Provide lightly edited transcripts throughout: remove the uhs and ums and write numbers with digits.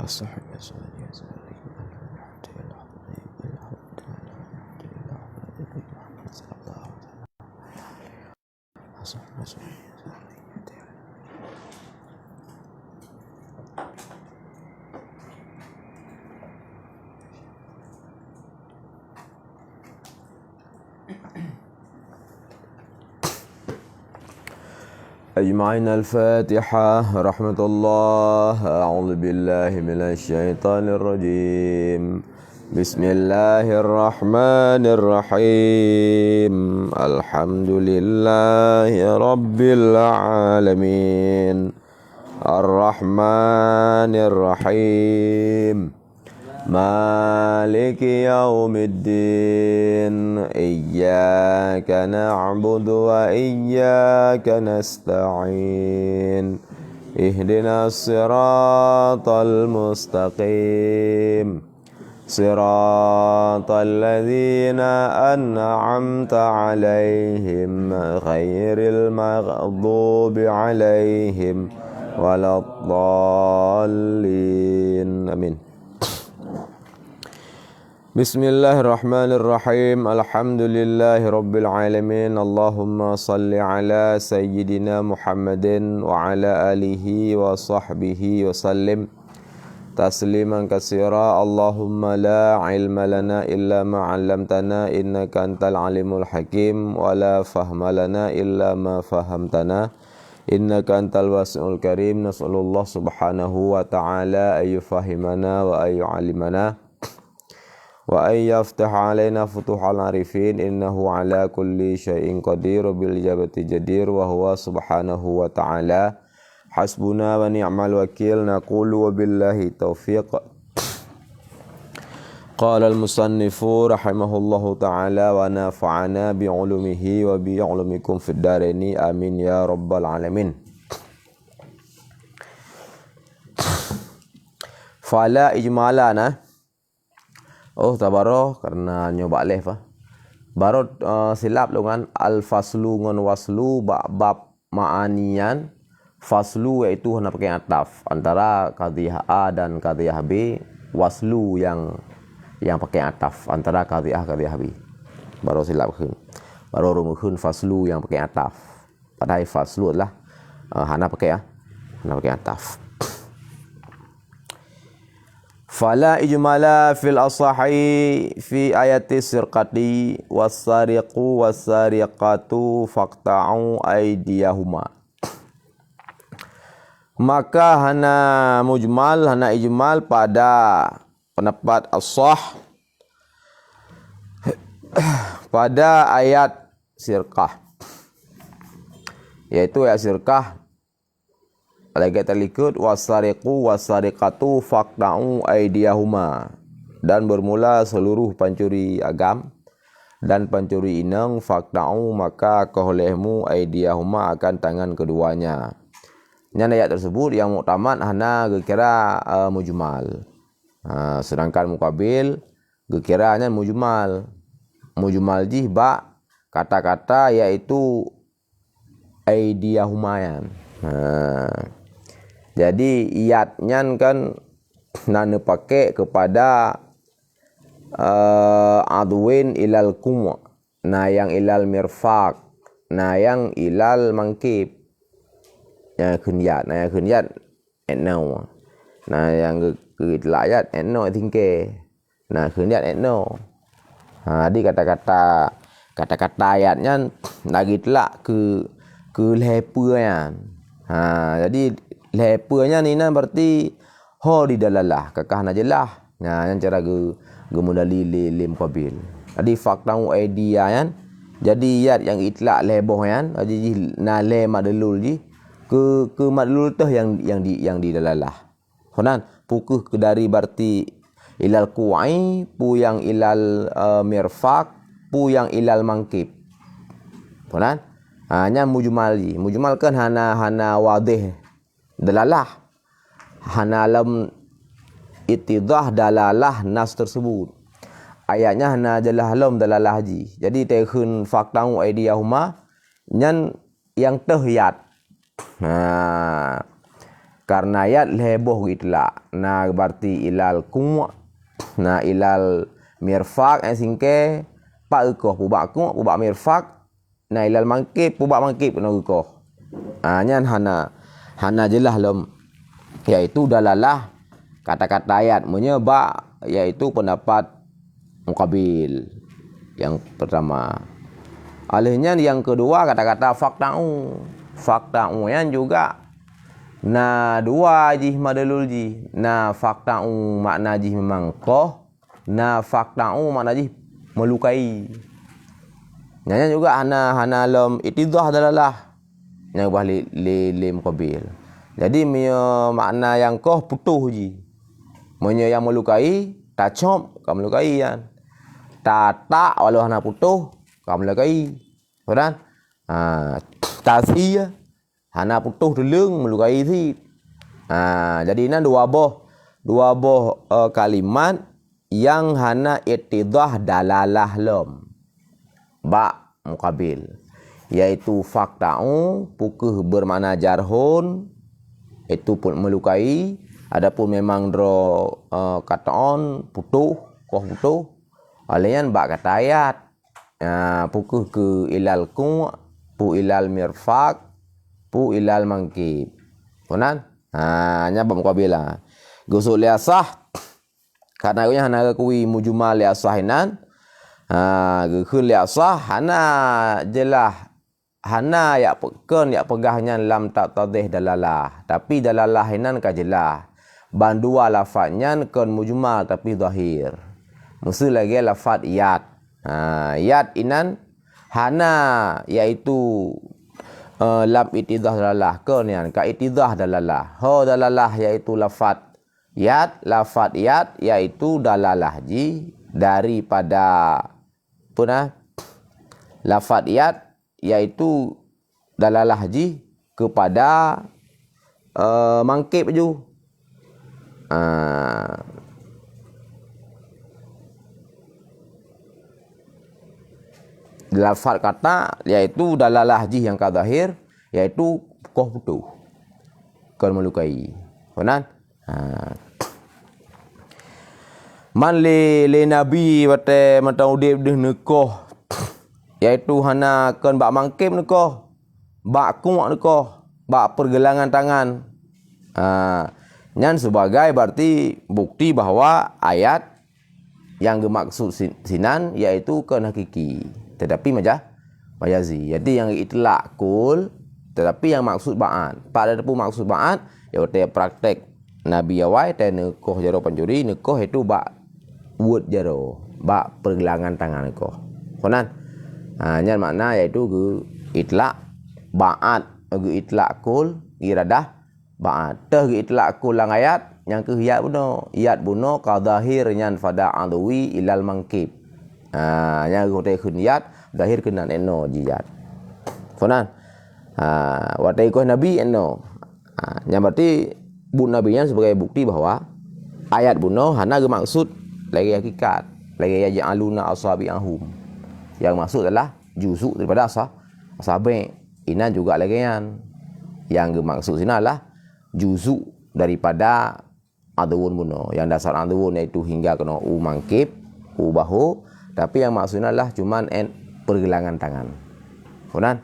الصحب أجمعين. الفاتحة. رحمة الله. أعوذ بالله من الشيطان الرجيم. بسم الله الرحمن الرحيم. الحمد لله رب العالمين. الرحمن الرحيم. مالك يوم الدين. إياك نعبد وإياك نستعين. اهدنا الصراط المستقيم. صراط الذين أنعمت عليهم غير المغضوب عليهم ولا الضالين. آمين. Bismillahirrahmanirrahim. Alhamdulillahi rabbil alamin. Allahumma salli ala sayyidina Muhammadin wa ala alihi wa sahbihi wa sallim tasliman katsira. Allahumma la ilma lana illa ma 'allamtana innaka antal alimul hakim wa la fahma lana illa ma fahamtana innaka antal wasi'ul karim. Nas'alullah subhanahu wa ta'ala ayyufahimana wa ayyu'allimana wa ayyaftah alaina futuhal arifin innahu ala kulli syai'in qadir bil ijabati jadir wa huwa subhanahu wa ta'ala hasbuna wa ni'mal wakil. Naqulu wa billahi taufiq. Qala al-musannifu rahimahullahu ta'ala wa nafa'ana bi'ulumihi wa bi'ulumikum fid daraini amin ya rabbal alamin. Fala ijmalana. Oh tabaro karena nyoba leh fa. Baru silap dengan al-faslu ngan waslu bab ma'anian. Faslu yaitu hendak pakai ataf antara qadhiyah A dan qadhiyah B. Waslu yang pakai ataf antara qadhiyah B. Baru silap khun. Baru rumuhun faslu yang pakai ataf. Padahal faslu adalah hendak pakai ataf. Fala ijmala fil asahi fi ayati sirqati was-sariqu was-sariqatu faqta'u aydiyahuma. Maka hana ijmal pada pendapat as-sah pada ayat sirqah, yaitu ayat sirqah lagi terlikut wasariqu wasariqatu faqta'u aydiyahuma, dan bermula seluruh pencuri agam dan pencuri inang faqta'u maka keholehmu aydiyahuma akan tangan keduanya. Yang ayat tersebut yang muktamad hana gekira mujmal. Sedangkan mukabil gekiranya mujmal. Mujmal jihba kata-kata yaitu aydiyahuma. Jadi iatnya kan nane pakai kepada adwin ilal kum, na yang ilal mirfaq, na yang ilal mangkib. Yang kunyat etno. Na yang kelayat etno tingke. Na kunyat etno. Di kata-kata ayatnya lagi telak ke lepuan. Jadi lepanya ni berarti ho di dalalah kakah najelah. Yang cara gemudali lim qabil. Jadi faktau idea kan. Jadi yat yang itlak leboh kan. Jadi na le madlul ji ke madlul teh yang di dalalah. Khonan pukuh ke dari berarti ilal kuai, pu yang ilal mirfaq, pu yang ilal mangkib. Khonan hanya mujmal ji. Mujmal kan hana wadih dalalah, hana lam itidah dalalah nas tersebut. Ayatnya hana jalah lam dalalah ji. Jadi tehun faktau aidiyahuma nyan yang tehyat. Karena ayat leboh itlak. Na berarti ilal kuma. Na ilal mirfaq yang singke pak ukoh pubak kuma pubak mirfaq. Na ilal mangkib pubak mangkib na ukoh. Nyan hana jelah lem, yaitu dalalah kata-kata ayat menyebab, yaitu pendapat muqabil yang pertama. Alihnya yang kedua kata-kata fakta'u yang juga na dua jih madalul jih. Na fakta'u makna jih memang koh, na fakta'u makna jih melukai. Nyanyi juga hana lam itidah dalalah yang balik le muqabil. Jadi makna yang koh putuh ji. Yang melukai tacop kau melukai kan. Tak walau hana putuh kau melukai. Kan? Tasiyah hana putuh deleng melukai si. Jadi ini dua boh kalimat yang hana itidah dalalah lam ba muqabil, yaitu fakta'u pukuh bermakna jarhun, itu pun melukai. Adapun memang dro kataan putuh koh putuh alian ba kata ayat pukuh ke ilal ku pu ilal mirfaq pu ilal mangkib konan nya ba muqabila gusul liasah karena nya hana kuwi mujmal liasahinan gekhul liasah hana jelah hana ya peken ya pegahnya lam tak tadih dalalah, tapi dalalah hinan ka jelah bandua lafaznya kon mujmal tapi zahir. Mesti lagi lafaz yad. Yad inan hana yaitu lam itidah dalalah kon yan ka itidah dalalah. Ho dalalah yaitu lafaz yad yaitu dalalah ji daripada punah lafaz yad yaitu dalalah ji kepada mangkib ju. Lafaz kata yaitu dalalah ji yang kadahir yaitu koh putuh kan melukai konan. Man le nabi wate matau udip deh nekoh yaitu hana kan bak mangkib nekoh bak kuak nekoh bak pergelangan tangan. Nyan sebagai berarti bukti bahawa ayat yang dimaksud sinan yaitu kan hakiki, tetapi majazi. Jadi yang itlak kul tetapi yang maksud ba'at. Pada pun maksud ba'at ya praktek Nabi awai te nekoh jaro pancuri nekoh itu bak wud jaro bak pergelangan tangan nekoh. Konan. Nyan makna yaitu ke itlak ba'at ke itlak kul iradah ba'at. Teh itlaq kulang ayat yang ke iyat buno ka zahir nyan fada alwi ilal mangkib. Yang kote khunyat zahir kena eno jiyat. Konan. Watai ko nabi eno. Yang berarti bu nabi nya sebagai bukti bahwa ayat buno hana ge maksud lagi hakikat, lagi ya'aluna asabi'ahum. Yang maksud adalah juzuk daripada asabi'. Inan juga lagi yang ge maksud sini adalah juzuk daripada adwun buno. Yang dasar adwun iaitu hingga kena mangkib, bahu, tapi yang maksudnya adalah cuman pergelangan tangan. Konan.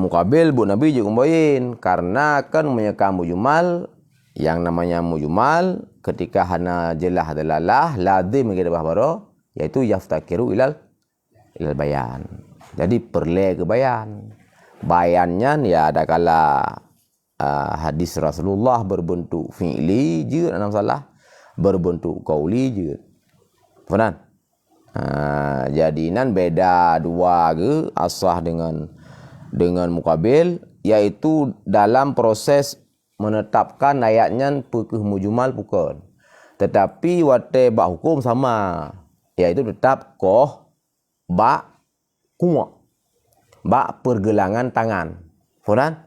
Muqabil bu Nabi juga kumbayin karena kan menyekam mujmal, yang namanya mujmal ketika hana jelah dalalah lazim kita bahwa yaitu yaftakiru ilal bayan. Jadi perle ke bayan. Bayannya ya ada kala hadis Rasulullah berbentuk fi'li je dalam salah, berbentuk qauli je. Benar? Jadi nan beda dua ke asah dengan muqabil, yaitu dalam proses menetapkan ayatnya pekeh mujmal bukan. Tetapi wate bak hukum sama, yaitu tetap koh bak kuat bak pergelangan tangan. Furan?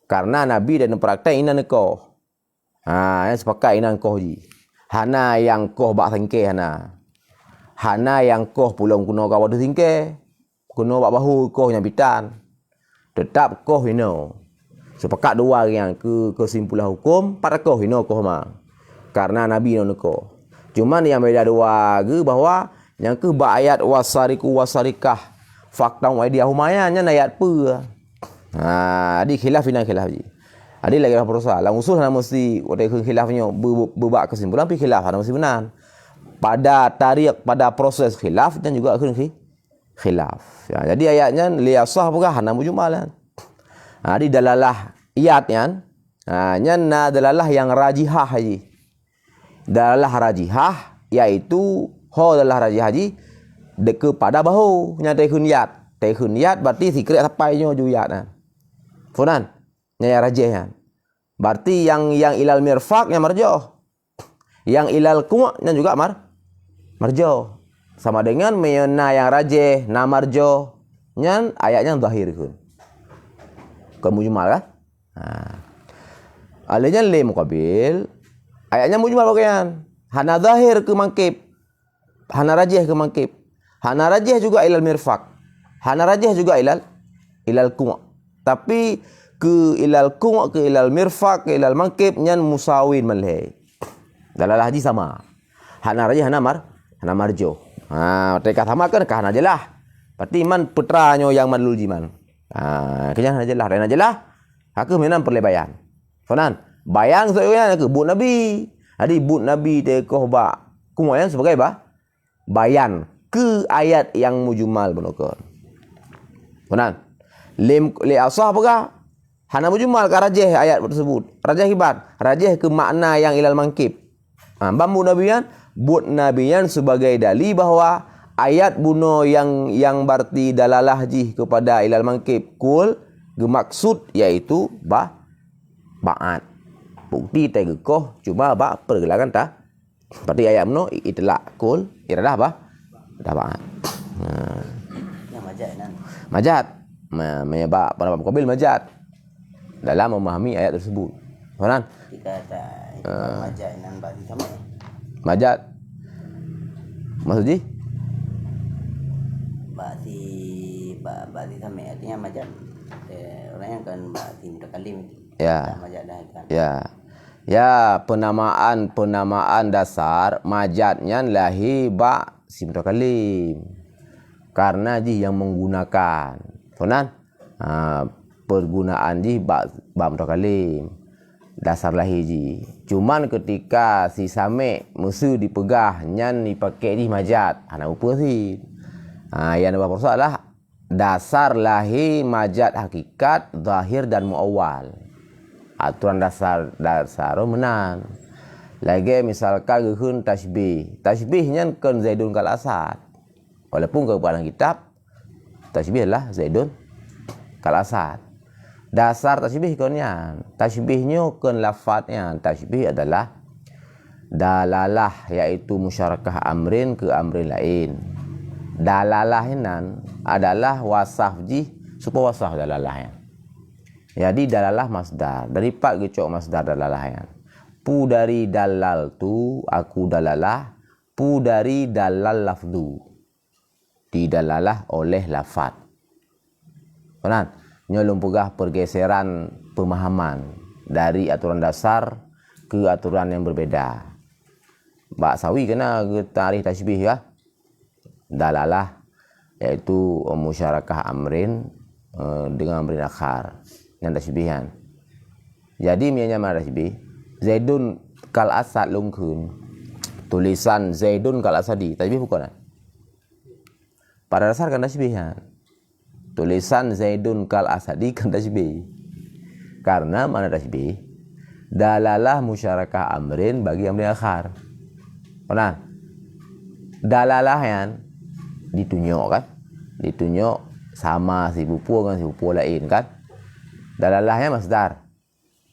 Karena Nabi dan praktek inan koh. Yang sepakat inan koh ji. Hana yang koh bak sengke hana. Hana yang koh pulang kuno kawat sengke. Kuno bak bahu koh yang bitan. tetap koh hina. Sepakat dua yang kesimpulan hukum pada koh hina koh ma. Karena Nabi neko. Cuman yang beda dua ke bahawa yang ke ayat wasariku wasarikah fakta idea humayanya ayat pe. Adi khilaf ji. Adi lagi persoalan. Lang usul hana mesti ada khilafnya bebak kesimpulan pi khilaf hana mesti benar. Pada tarik pada proses khilaf dan juga khilaf. Ya, jadi ayatnya liyasah bukan hana mujmalan. Di dalalah iyatnya nya dalalah yang rajihah haji. Dalalah rajihah iaitu dalalah rajihah haji kepada bahu nya tehun yat berarti sikret sapainya juyat. Funan nya rajihnya. Berarti yang ilal mirfaq yang marjuh. Yang ilal kuma' nya juga marjuh. Sama dengan meyana yang rajih na marjuh nya ayatnya zahir kun. Mujmal kan? Alanya li muqabil ayatnya mujmal bagian. Hana zahir ke mangkib. Hana rajih ke mangkib. Hana rajih juga ilal mirfaq. Hana rajih juga ilal kuma'. Tapi ke ilal kuma' ke ilal mirfaq ke ilal mangkib nyan musawin malai. Dalalah haji sama. Hana rajih hana marjuh. Mereka sama kan hana jelah. Berarti man putranya yang madlul jiman. Kenyang ajalah, dan ajalah. Aku menang perlebayan. Fanan, bayang soalnya ke but Nabi. Jadi but Nabi tekoh ba kumayan sebagai bayan ke ayat yang mujmal benokon. Fanan, li asah apakah? Hana mujmal ke rajih ayat tersebut. Rajih hibat, rajih ke makna yang ilal mangkib. Bambu Nabiyan, but Nabiyan sebagai dalil bahawa ayat buno yang berarti dalalah jih kepada ilal mangkib kul gemaksud iaitu ba'at. Bukti tegekoh cuma pergelakan tak. Berarti ayat buno itlak kul iradah dah ba'at. Yang majat nan. Majat menyebab pada muqabil majat dalam memahami ayat tersebut. Faham? Jika tak majat nan bagi sama. Majat maksudnya Ba'ati sama artinya majat orang yang kan ba'ati mutakalim itu. Ya. Majat dah kan. Ya, penamaan dasar majatnya lahi si mutakalim. Karena jih yang menggunakan. Funan? Pergunaan jih ba mutakalim. Dasar lahi jih. Cuman ketika si same musuh dipegah nyan dipakai jih majat. Hana upa sih. Yang ada persoalan dasar lahi majat hakikat zahir dan muawwal. Aturan dasar menan. Lagi misalkan gehun tasbih. Tasbihnya kan Zaidun kal Asad. Walaupun kepada kitab tasbih lah Zaidun kal Asad. Dasar tasbih konnya. Tasbihnya kan lafadznya. Tasbih adalah dalalah yaitu musyarakah amrin ke amrin lain. Dalalah inan adalah wasaf jih supaya wasaf dalalahnya. Jadi dalalah masdar. Dari pak gecok masdar dalalahnya. Pu dari dalal tu aku dalalah. Pu dari dalal lafdu. Didalalah oleh lafad. Benar? Nyolong pegah pergeseran pemahaman dari aturan dasar ke aturan yang berbeda. Mbak Sawi kena tarikh tasbih ya. Dalalah yaitu musyarakah amrin dengan amrin akhar yang tasbihan. Jadi mianya mana tasbih? Zaidun kal Asad lungkun. Tulisan Zaidun kal Asadi tasbih bukan? Pada dasar kan tasbihan. Tulisan Zaidun kal Asadi kan tasbih. Karena mana tasbih? Dalalah musyarakah amrin bagi amrin akhar. Pernah? Dalalah yang ditunjuk kan, ditunjuk sama si bupu dengan si bupu lain kan. Dalalahnya masdar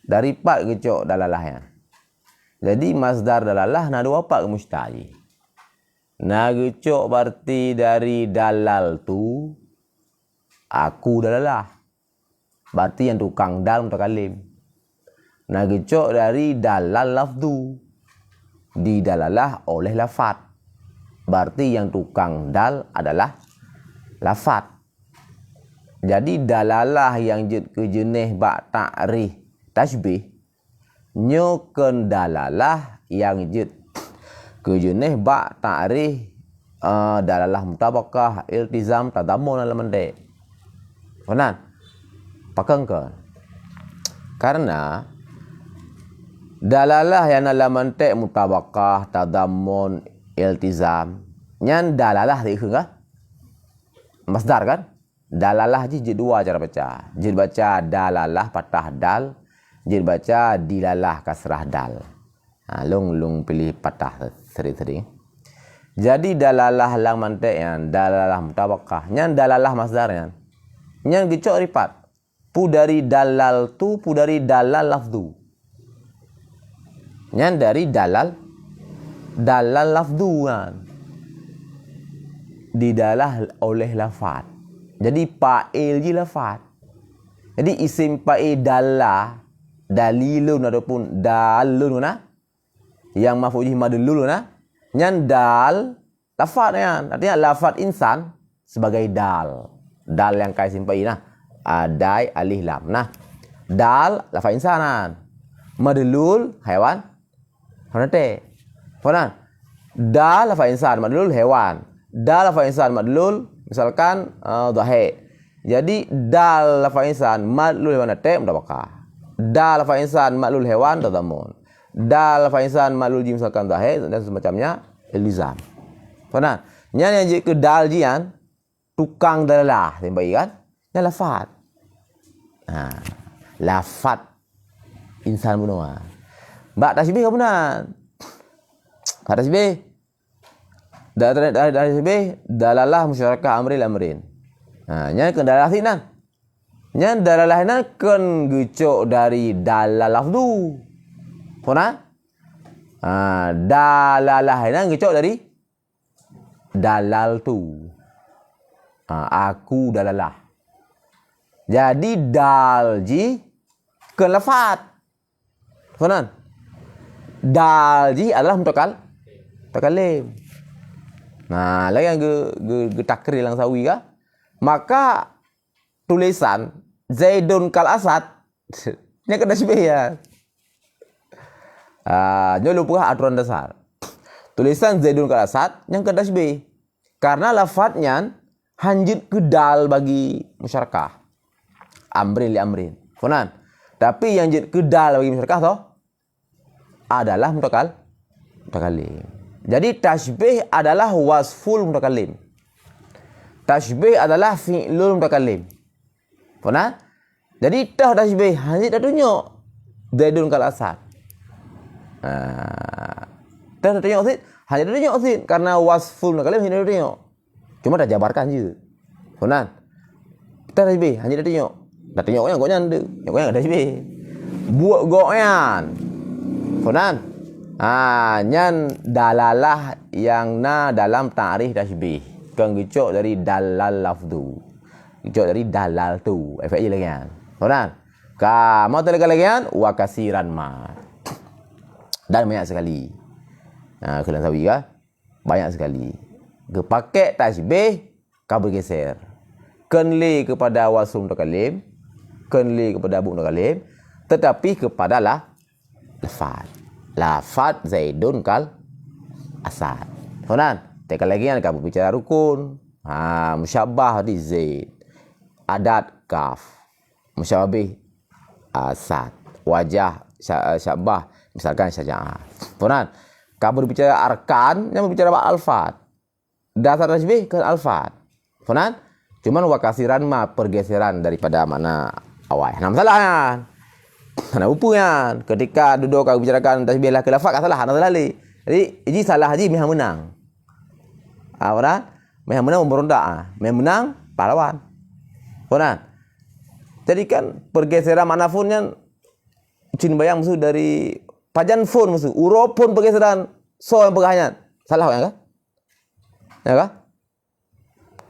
dari pak gecok dalalahnya. Jadi masdar dalalah na dua pak musta'ji. Na gecok berarti dari dalal tu aku dalalah. Berarti yang tukang dal mutakalim. Na gecok dari dalal lafdu. Didalalah oleh lafad. Berarti yang tukang dal adalah lafad. Jadi dalalah yang jid ke jenis bak ta'rif tasbih nyo ken dalalah yang jid ke jenis bak ta'rif dalalah mutabakah, iltizam, tadammun dalam mendek. Benar? Pakang ke? Karena dalalah yang dalam mendek mutabakah, tadammun, iltizam, nyan dalalah di ke? Masdar kan? Dalalah je dua cara baca. Jid baca dalalah patah dal, jid baca dilalah kasrah dal. Long pilih patah sering-sering. Jadi dalalah lang mantek yan, dalalah mutabakah. Nyan dalalah masdar yan. Nyan gecok ripat. Pu dari dalal tu, pu dari dalal lafdu. Nyan dari dalal lafdu kan. Didalah oleh lafad. Jadi fa'il je lafad. Jadi isim fa'il dalla, dalilun ataupun dalun na. Yang maf'ul madlul na. Nyan dal lafad yan. Artinya lafad insan sebagai dal. Dal yang kai isim fa'il nah. Dai alif lam. Nah, dal lafad insanan. Madlul haiwan. Honate. Faham? Dal lafad insan, madlul hewan. Dal lafad insan, madlul misalkan dhahi. Jadi dal lafad insan, madlul hewan nate mutabakah. Dal lafad insan, madlul hewan tadammun. Dal lafad insan, madlul jim misalkan dhahi dan semacamnya iltizam. Faham? Nya yang ke dal jian tukang dalalah tembai kan? Nya lafad. Lafad insan bunua. Mbak tasbih ke benar? Kata tasbih dari tasbih dalalah musyarakah amrin. Nya ke dalalah sinan. Nya dalalah nan ken gecok dari dalal lafdu. Faham? Dalalah nan gecok dari dalal tu. Aku dalalah. Jadi dalji ken lafad. Faham? Dalji adalah mutakalim. Nah, lagi yang ge takrir lang sawi kah? Maka tulisan Zaidun kal Asad nya kena tasbih ya. Jangan lupa aturan dasar. Tulisan Zaidun kal Asad yang kena tasbih. Karena lafadznya hanjit ke dal bagi musyarakah. Amrin li amrin. Faham? Tapi yang jid ke dal bagi musyarakah toh adalah mutakalim. Jadi tasbih adalah wasful mutakalim. Tasbih adalah fi'lul mutakalim. Faham? Jadi tasbih hanya dah tunjuk Zaidun kal Asad. Dah tunjuk Zaid, hanya dah tunjuk Zaid karena wasful mutakalim hanya dah tunjuk. Cuma dah jabarkan je. Faham? Tasbih hanya dah tunjuk. Dah tunjuk yang goknya ada. Yang goknya ada tasbih. Buat goknya. Faham? Nyan dalalah yang na dalam ta'rif tasbih. Kan gecok dari dalal lafdu. Gecok dari dalal tu. Efek je lagi kan. Faham? Mau terlekat lagi kan? Wa kasiran ma. Dan banyak sekali. Kalian tahu ya? Banyak sekali. Kepakai tasbih kau bergeser. Kenli kepada wasum mutakalim. Kenli kepada bu mutakalim. Tetapi kepada lafad. Lafad Zaidun kal Asad. Faham? Tekan lagi kan kamu bicara rukun. Musyabbah di Zaid. Adat kaf. Musyabbih Asad. Wajah syabbah misalkan syaja'ah. Faham? Kamu berbicara arkan, yang berbicara alfad. Dasar tasbih ke alfad. Faham? Cuman wakasiran pergeseran daripada makna awal. Nah masalahnya. Mana upunya ketika duduk kau bicarakan tasbih lah ke lafaz salah lali. Jadi ini salah haji meh menang. Orang meh menang memberontak. Meh menang pahlawan. Orang. Jadi kan pergeseran manafunnya cin bayang musuh dari pajan fun musuh. Uro pun pergeseran so yang pegahnya. Salah kan? Ya kan?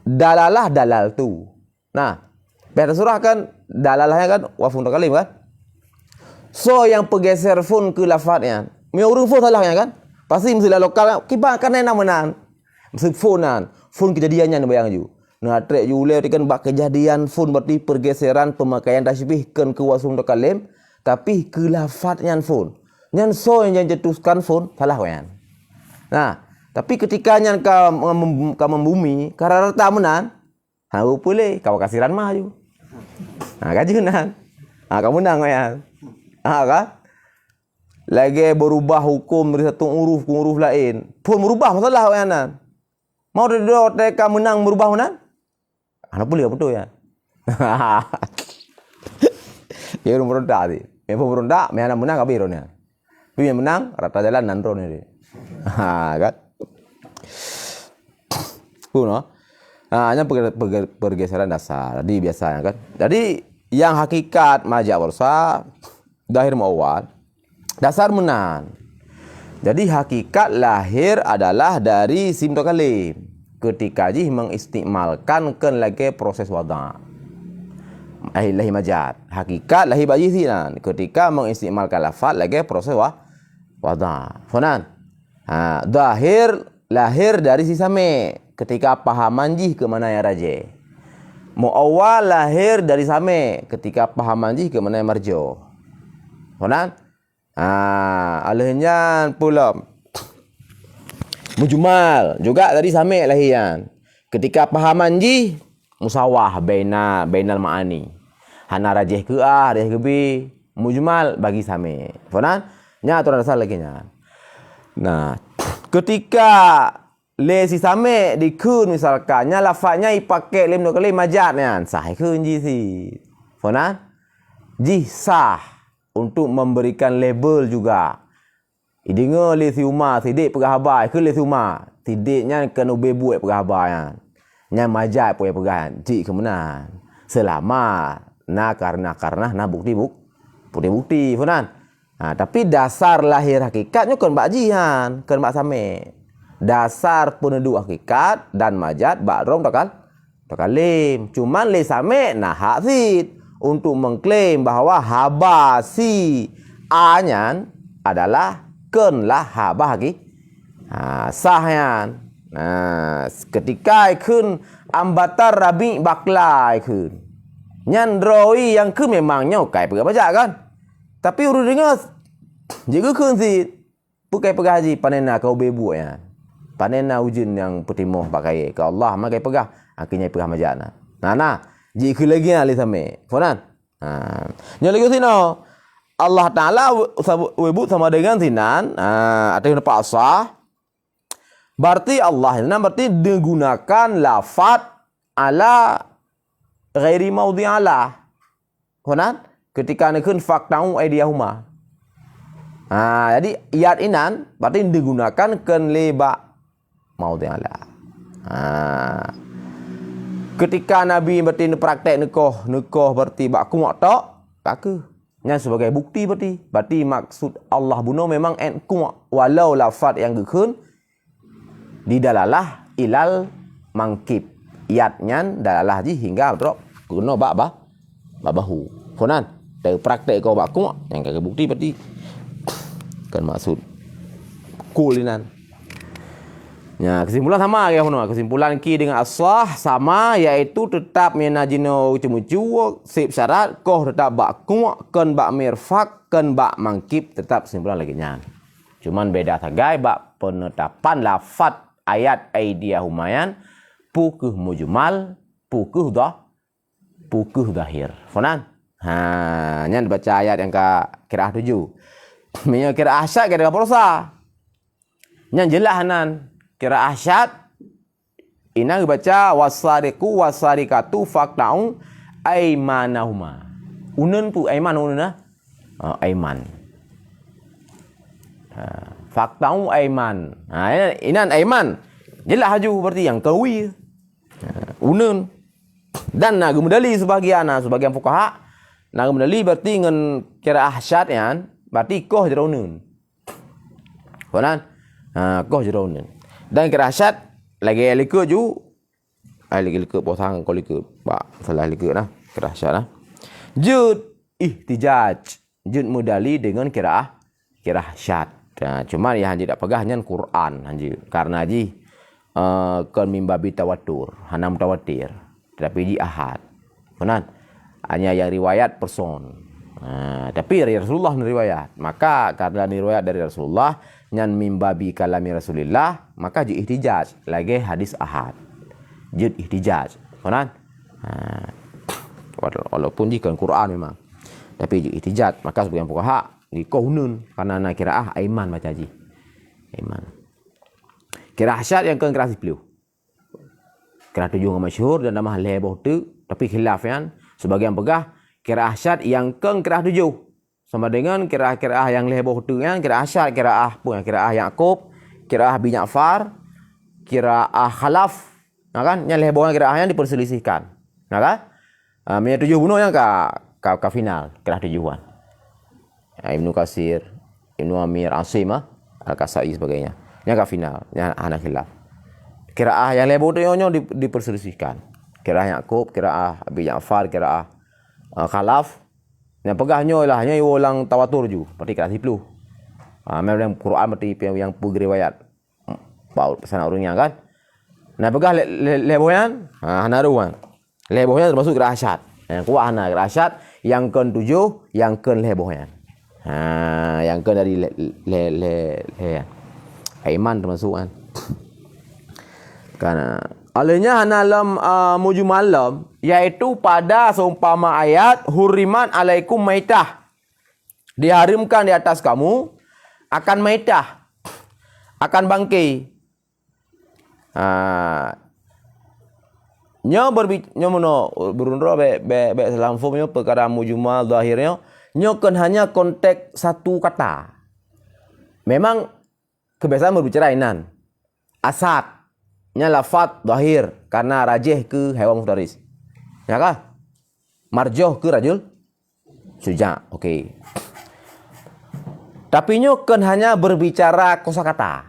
Dalalah dalal tu. Nah, biar surah kan dalalahnya kan wafun takalim kan? So yang pergeser fun ke lafadznya. Miurung fun salahnya kan? Pasti mesti lokal kibar kan enak menan. Mesti funan. Fun kejadiannya bayang ju. Natrek julai kan bak kejadian fun berarti pergeseran pemakaian tasbih kan ke wasung kalim tapi ke lafaz nyan fun. Nyan so yang jetuskan fun salah kan. Nah, tapi ketika nyan ka membumi karena rata menan, ha boleh kau kasiran mah ju. Ha kajunan. Ha kamu nang kan. Ha kan? Lagi berubah hukum dari satu huruf ke huruf lain. Pun merubah masalah kan. Mau mereka menang merubah menan? Anak boleh betul ya. Ya orang berontak ni. Yang berontak, yang menang apa ironya? Tapi yang menang rata jalan nandro ni. Kan? Puno. Hanya pergeseran dasar. Jadi biasanya kan. Jadi yang hakikat majak warsa dahir mawad dasar menan. Jadi hakikat lahir adalah dari sim kalim. Ketika jih mengistimalkan kan lagi proses wada. Lahi majad. Hakikat lahi baji sinan. Ketika mengistimalkan lafaz lagi proses wada. Funan. Dahir lahir dari sisame. Ketika pahaman jih ke mana yang raje. Muawwal lahir dari same. Ketika pahaman jih ke mana yang marjo. Funan. Alahnya pula mujmal juga tadi same lahian. Ketika pahaman ji musawah bainal ma'ani. Hana rajih ke A, rajih ke B, mujmal bagi same. Funan? Nya aturan dasar lagi nya. Nah, ketika le si same dikun misalkan nya lafaznya dipakai lim kali majatnya sah keun ji si. Funan? Ji sah untuk memberikan label juga. Idinga le si umar sidik pergahabai ke le si umar tidiknya kena bebuat pergahabaian nya majat punya pegahan cik kemenan selama karena na bukti funan. Tapi dasar lahir hakikatnya kan bak jihan kan bak same dasar penduduk hakikat dan majat bak rom takalim cuman le same nah hak sid untuk mengklaim bahawa habasi anyan adalah kenlah habah lagi. Sahyan. Ketika ikun ambatar rabi baklai ikun. Nyan droi yang ke memangnya kai pegah pajak kan. Tapi urut dengar jika kun si pukai pegah haji panena kau bebu ya. Panena ujin yang petimoh pakai ke Allah makai pegah akhirnya pegah majana. Nah jika lagi ali same. Funan. Nya lagi sino Allah Ta'ala webut sama dengan sinan ada yang nampak asah berarti Allah ini berarti digunakan lafaz ala ghairi maudhi ala Hunan ketika nekun faktau aidiyahuma jadi iyat inan berarti digunakan ken leba maudhi ala ketika Nabi berarti praktek nekoh berarti bak kuat tok tak nya sebagai bukti berarti maksud Allah bunuh memang kuat walau lafaz yang gekun didalalah ilal mangkib iatnya dalalah ji hingga drop guna bahu kunan dari praktek kau bak kuat yang kagak bukti berarti kan maksud kulinan. Ya, kesimpulan sama ya puno. Kesimpulan ki dengan asah sama iaitu tetap menajino cemucu sip syarat koh tetap bak kuak kan bak mirfak kan bak mangkib tetap kesimpulan lagi nya. Cuman beda sagai bak penetapan lafaz ayat aidiyahumayan pukuh mujmal pukuh dahir. Funan. Nya baca ayat yang ka qiraah 7. Nya qiraah syak ke prosa. Nya jelas hanan qiraah syad ina baca wasariqu wasariqatu faqta'u aymanahuma. Unun pu ayman ununa ayman. Faqta'u ayman. Inan ayman. Jelas haju berarti yang kawi. Unun dan nagu medali sebagian fuqaha nagu medali berarti ngan qiraah syad yan berarti koh jeronun. Konan koh jeronun. Dan kerasyat lagi likut ju lagi likut posang kau likut pak salah likut nah kerasyat nah jud ihtijaj jud mudali dengan kiraah syad. Cuma ya hanji tak pegahnya Quran hanji karena haji kan mimbabi tawatur, hana mutawatir. Tetapi ji ahad. Benar? Hanya yang riwayat person. Tapi dari Rasulullah riwayat. Maka karena riwayat dari Rasulullah nyan mimbabi kalami Rasulillah, maka ji ihtijaj lagi hadis ahad. Ji ihtijaj. Benar? Walaupun jika Quran memang. Tapi ji ihtijaj, maka sebagian fuqaha di kaunun karena nak kiraah aiman baca ji. Aiman. Kiraah syad yang kan kiraah siplu. Kiraah tujuh yang masyhur dan nama leboh tu, tapi khilaf kan. Sebagian pegah kiraah syad yang kan kiraah tujuh. Sama dengan kiraah-kiraah yang leboh tu kan, kiraah syad, kiraah pun, kiraah Yaqub, kiraah bin Ja'far, kiraah Khalaf. Nah kan, yang lebohnya kiraahnya diperselisihkan. Nah kan? Yang tujuh bunuh yang ke final, kiraah tujuan. Ibnu Katsir, Ibnu Amir, Asim, Al-Kasai sebagainya. Yang ke final, yang ana khilaf. Kiraah yang leboh tu nyo diperselisihkan. Kiraah Yaqub, kiraah bin Ja'far, kiraah Khalaf. Yang pegahnya lah hanya ulang tawatur ju, seperti kiraah 10. Memang Quran berarti yang riwayat. Baul pesan orangnya kan. Nah pegah lebohnya, hana ruan. Lebohnya termasuk kiraah syad. Yang kuat hana kiraah syad yang kan 7, yang kan lebohnya. Yang kan dari Aiman termasuk kan. Karena alanya hanalam mujmalam, yaitu pada seumpama ayat huriman alaikum maitah, diharimkan di atas kamu akan maitah, akan bangkai. Nyo berundro be salam fomnya perkara mujmal zahirnya nyo kan hanya konteks satu kata. Memang kebiasaan berbicara inan. Asad nya lafaz zahir karena rajih ke haiwan muftaris. Ya kah? Marjuh ke rajul suja. Okey. Tapi nyo kan hanya berbicara kosakata.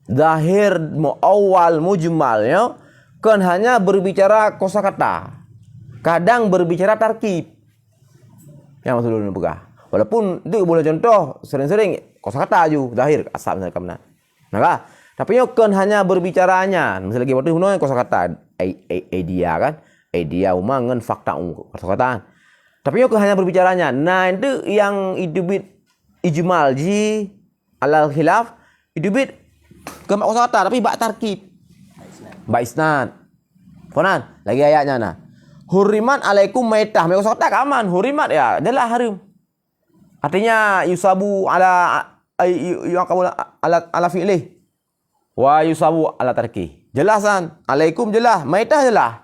Zahir awal mujmalnya kan hanya berbicara kosakata. Kadang berbicara tarkib. Yang maksud dulu pegah. Walaupun itu boleh contoh sering-sering kosakata aju zahir asal misalnya kamna. Nah kah? Tapi yo kan hanya berbicaranya. Misalnya lagi waktu huno kosakata idea kan. Idea umangan fakta kosakata. Tapi yo kan hanya berbicaranya. Nah itu yang idubit ijmal ji alal khilaf idubit ke kosakata tapi bak tarkib. Bak isnad. Konan lagi ayatnya nah. Huriman alaikum maitah. Mai kosakata kaman hurimat ya adalah haram. Artinya yusabu ala fi'lih. Wa yusabu ala tarki. Jelasan. Alaikum jelas. Maitah jelas.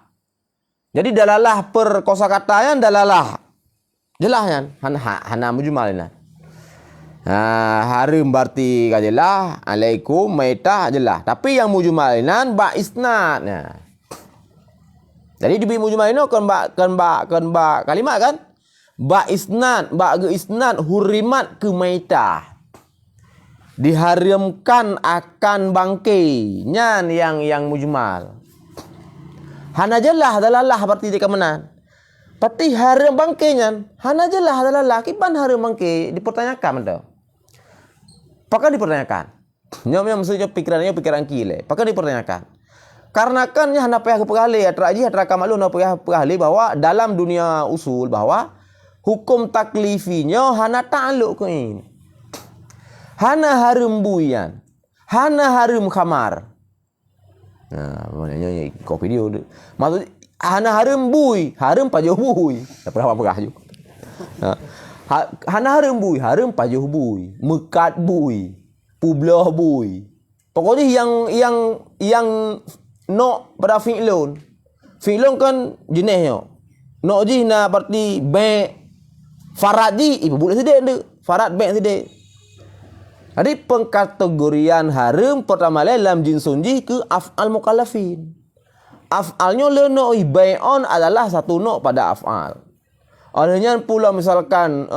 Jadi dalalah per kosakatanya dalalah. Jelas kan? Hana mujmalina. Harim berarti jelas. Alaikum maitah jelas. Tapi yang mujmalinan ba isnad. Nah. Jadi di mujmalina kan ba kalimat kan? Ba isnad, ba ge isnad hurimat ke maitah. Diharamkan akan bangkai. Nyan yang mujmal. Hana jelah dalalah berarti dia kemenan. Tapi haram bangkai nyan. Hana jelah dalalah. Kipan haram bangkai. Dipertanyakan betul. Apakah dipertanyakan? Nyom maksudnya pikiran kile. Apakah dipertanyakan? Karena kan nya hana payah kepegale. Atraji atraka malu hana payah kepegale bahwa dalam dunia usul bahwa hukum taklifinya hana ta'aluk ke ini. Hana harum buian. Hana harum khamar. Nah, maknanya kopi dia. Maksud hana harum bui, harum pajuh bui. Tak pernah apa juga. Hana harum bui, harum pajuh bui, mekat bui, publoh bui. Pokoknya yang no pada fi'lun. Fi'lun kan jenisnya. No jina berarti be farad ji ibu boleh sedek tu. Farad be sedek. Jadi pengkategorian haram pertama dalam jinsun ji ke af'al mukallafin. Af'alnya leno bai'on adalah satu no pada af'al. Olehnya pula misalkan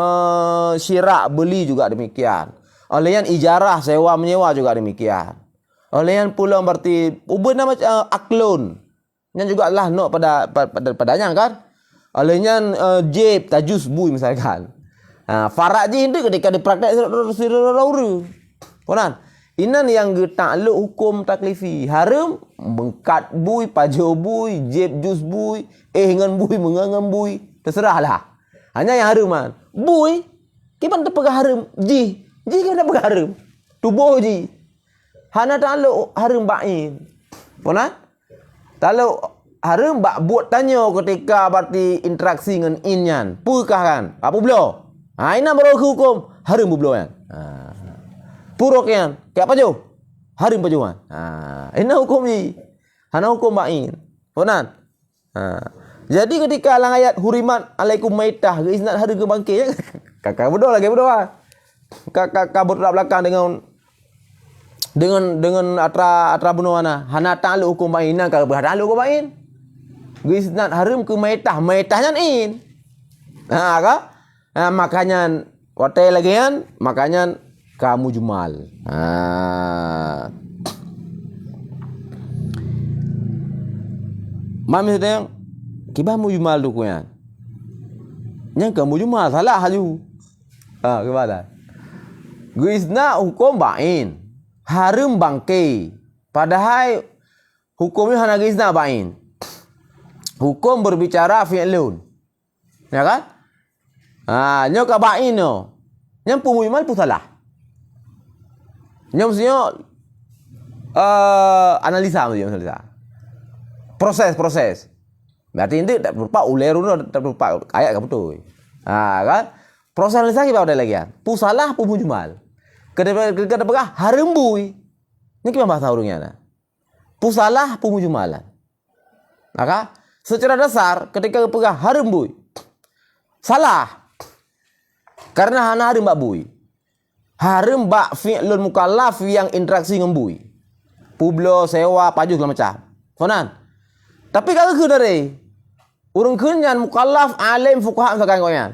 syirak beli juga demikian. Olehnya ijarah sewa menyewa juga demikian. Olehnya pula berarti ubah nama aklun. Yang juga lah no padanya kan. Olehnya jib tajus bui misalkan. Farad ji itu ketika dipraktek sirra. Konan. Inan yang takluk hukum taklifi. Haram mengkat bui, pajo bui, jeb jus bui, ngan bui, mengangan bui. Terserahlah. Hanya yang haram man. Bui, kiban terpegah haram. Ji kiban terpegah haram. Tubuh ji. Hana takluk haram ba'in. Pernah? Takluk haram bak buat tanya ketika berarti interaksi dengan inyan. Pukah kan? Apa belah? Inan baru hukum. Haram belah kan? Puruk kan? Kayak apa jauh? Haram pajuan. Ini hukum ni. Hana hukum ba'in. Pernah? Jadi ketika alang ayat hurimat alaikum maitah ke isnad harga bangkit. Kakak berdoa lagi berdoa. Kakak berdoa belakang dengan atra bunuana. Hana ta'aluk hukum ba'in. Kakak berhadaluk hukum ba'in. Ke isnad haram ke maitah. Maitahnya in. Makanya hotel lagi kan? Makanya kamu jumal. Mami sedang kibah mu jumal tu kuyan. Yang kamu jumal salah haju. Kibah. Guisna hukum ba'in. Haram bangkai. Padahal hukumnya hana guisna ba'in. Hukum berbicara fi'lun. Ya kan? Nyo ka ba'in no. Yang pumu jumal pun salah. Nyo mestinya analisa. Proses. Berarti ini tak berupa uleru, tak berupa ayat ke betul. Kan? Proses analisa kita ada lagi kan. Pu salah, pu mujmal. Ketika pegah haram bui. Ini kita bahasa urungnya. Pu salah, pu mujmalan. Maka secara dasar ketika pegah haram bui. Salah. Karena hana haram bak bui. Haram bak fi'lun mukallaf yang interaksi dengan bui. Publo, sewa, paju segala macam. Fonan. Tapi kalau ke dari urang kenyan mukallaf alim fuqaha misalkan koyan.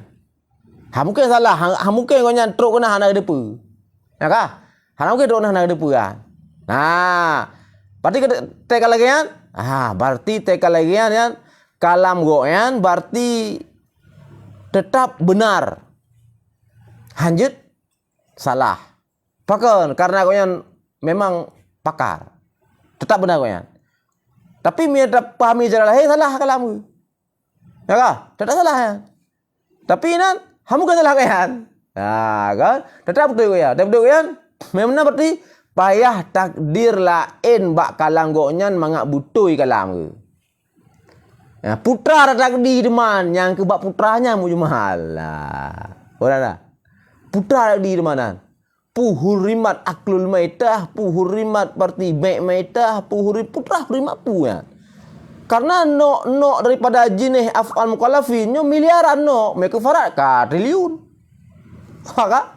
Mungkin salah, mungkin koyan truk kena hana depu. Ya kah? Hana mungkin truk kena hana depu kan. Berarti teka lagian? Berarti teka lagian kan kalam goyan berarti tetap benar. Lanjut salah. Pakar karena koyan memang pakar. Tetap benar koyan. Tapi dia tak pahami cara lain salah kalam. Ya kah? Tak salah ya. Tapi nan kamu kan salah kan? Kan? Tetap betul ya. Tetap betul kan? Memang berarti payah takdir lain bak kalang goknyan mangak butui kalam. Putra ada takdir deman yang ke bak putranya mu jumal. Ora dah. Putra takdir demanan. Puhurimat aklul maitah, puhurimat berarti maitah, putra hurimat pu ya. Karena no daripada jenis af'al mukallafin nyo miliaran no, mereka farat ka triliun. Maka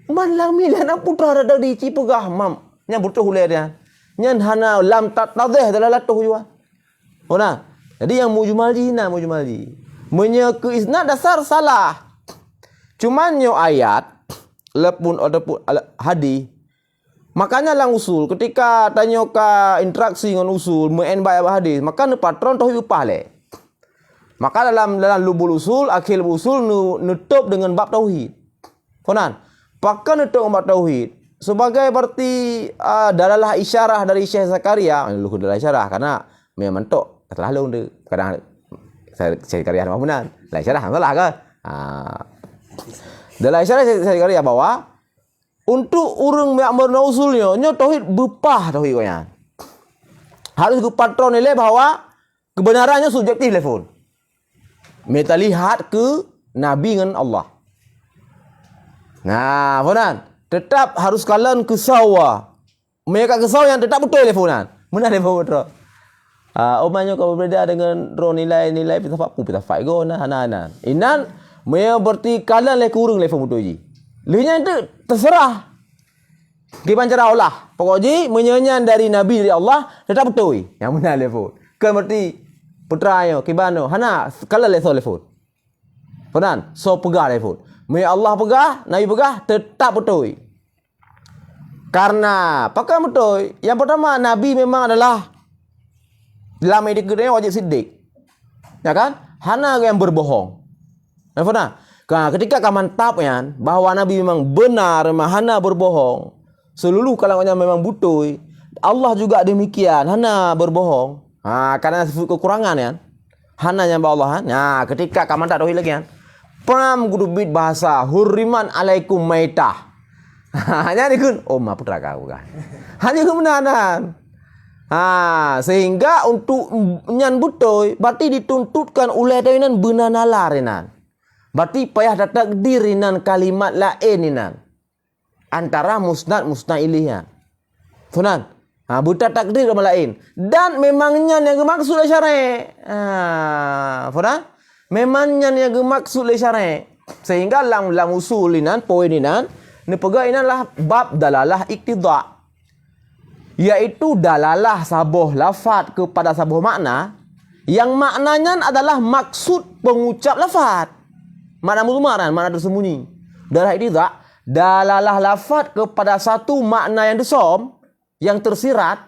manlang miliaran putra ada di cipegah mam. Nya butuh hulai dia. Nyan hana lam tatadhih dalam latuh jua. Ona. Jadi yang mujmalji na mujmalji. Menye ke isnad dasar salah. Cuman nyo ayat lepun ataupun hadis. Makanya lang usul ketika tanya ka interaksi dengan usul muen baik hadis, maka ne patron tauhid upah le. Maka dalam lubul usul, akhir usul nutup dengan bab tauhid. Konan, pakkan nutup bab tauhid sebagai berarti dalalah isyarah dari Syekh Zakaria, lu dalalah isyarah karena memang tok terlalu de kadang Syekh Zakaria apa benar. Lah isyarah salah ke? Dalam isyarah saya kata bahwa untuk urang yang menusulnya, nyo tauhid bepah tauhid koyan. Harus ke patron nilai bahwa kebenarannya subjektif telefon. Meta lihat ke Nabi dengan Allah. Fonan, tetap harus kalian kesawa. Mereka kesawa yang tetap betul telefonan. Mana telefon betul. Omanya kalau berbeda dengan nilai pita fak go hana. Inan mereka berarti kalian leh kurang level mutu ji. Lehnya itu terserah. Gimana cara Allah? Pokoknya menyanyian dari Nabi dari Allah tetap betul. Yang mana level? Kan berarti putra ayo kibano hana kalian level. Penan so pegah level. Mereka Allah pegah, Nabi pegah tetap betul. Karena apakah betul? Yang pertama Nabi memang adalah dalam etika wajib siddiq. Ya kan? Hana yang berbohong. Ketika kamu mantap ya bahwa Nabi memang benar, mahana berbohong, seluruh kalangannya memang butoi, Allah juga demikian, hana berbohong. Karena kekurangan ya. Hana nyamba Allah. Nah, ketika kamu tak tahu lagi kan. Pram gudubit bahasa hurriman alaikum maitah. Hanya dikun, oh ma putra kau kan. Hanya kemenanan. Sehingga untuk nyan butoi, berarti dituntutkan oleh dainan benanalarinan. Berarti payah takdirinan kalimat lain inan. Antara musnad ilihnya. Funan. Buta takdir sama lain. Dan memangnya yang maksud oleh syar'i. Funan. Memangnya yang maksud oleh syar'i. Sehingga lang usulinan, poininan, ni pegainan lah bab dalalah iktidha. Yaitu dalalah sabuh lafaz kepada sabuh makna yang maknanya adalah maksud pengucap lafaz. Makna mudmaran, makna tersembunyi. Dalalah iktidha, dalalah lafaz kepada satu makna yang disom, yang tersirat,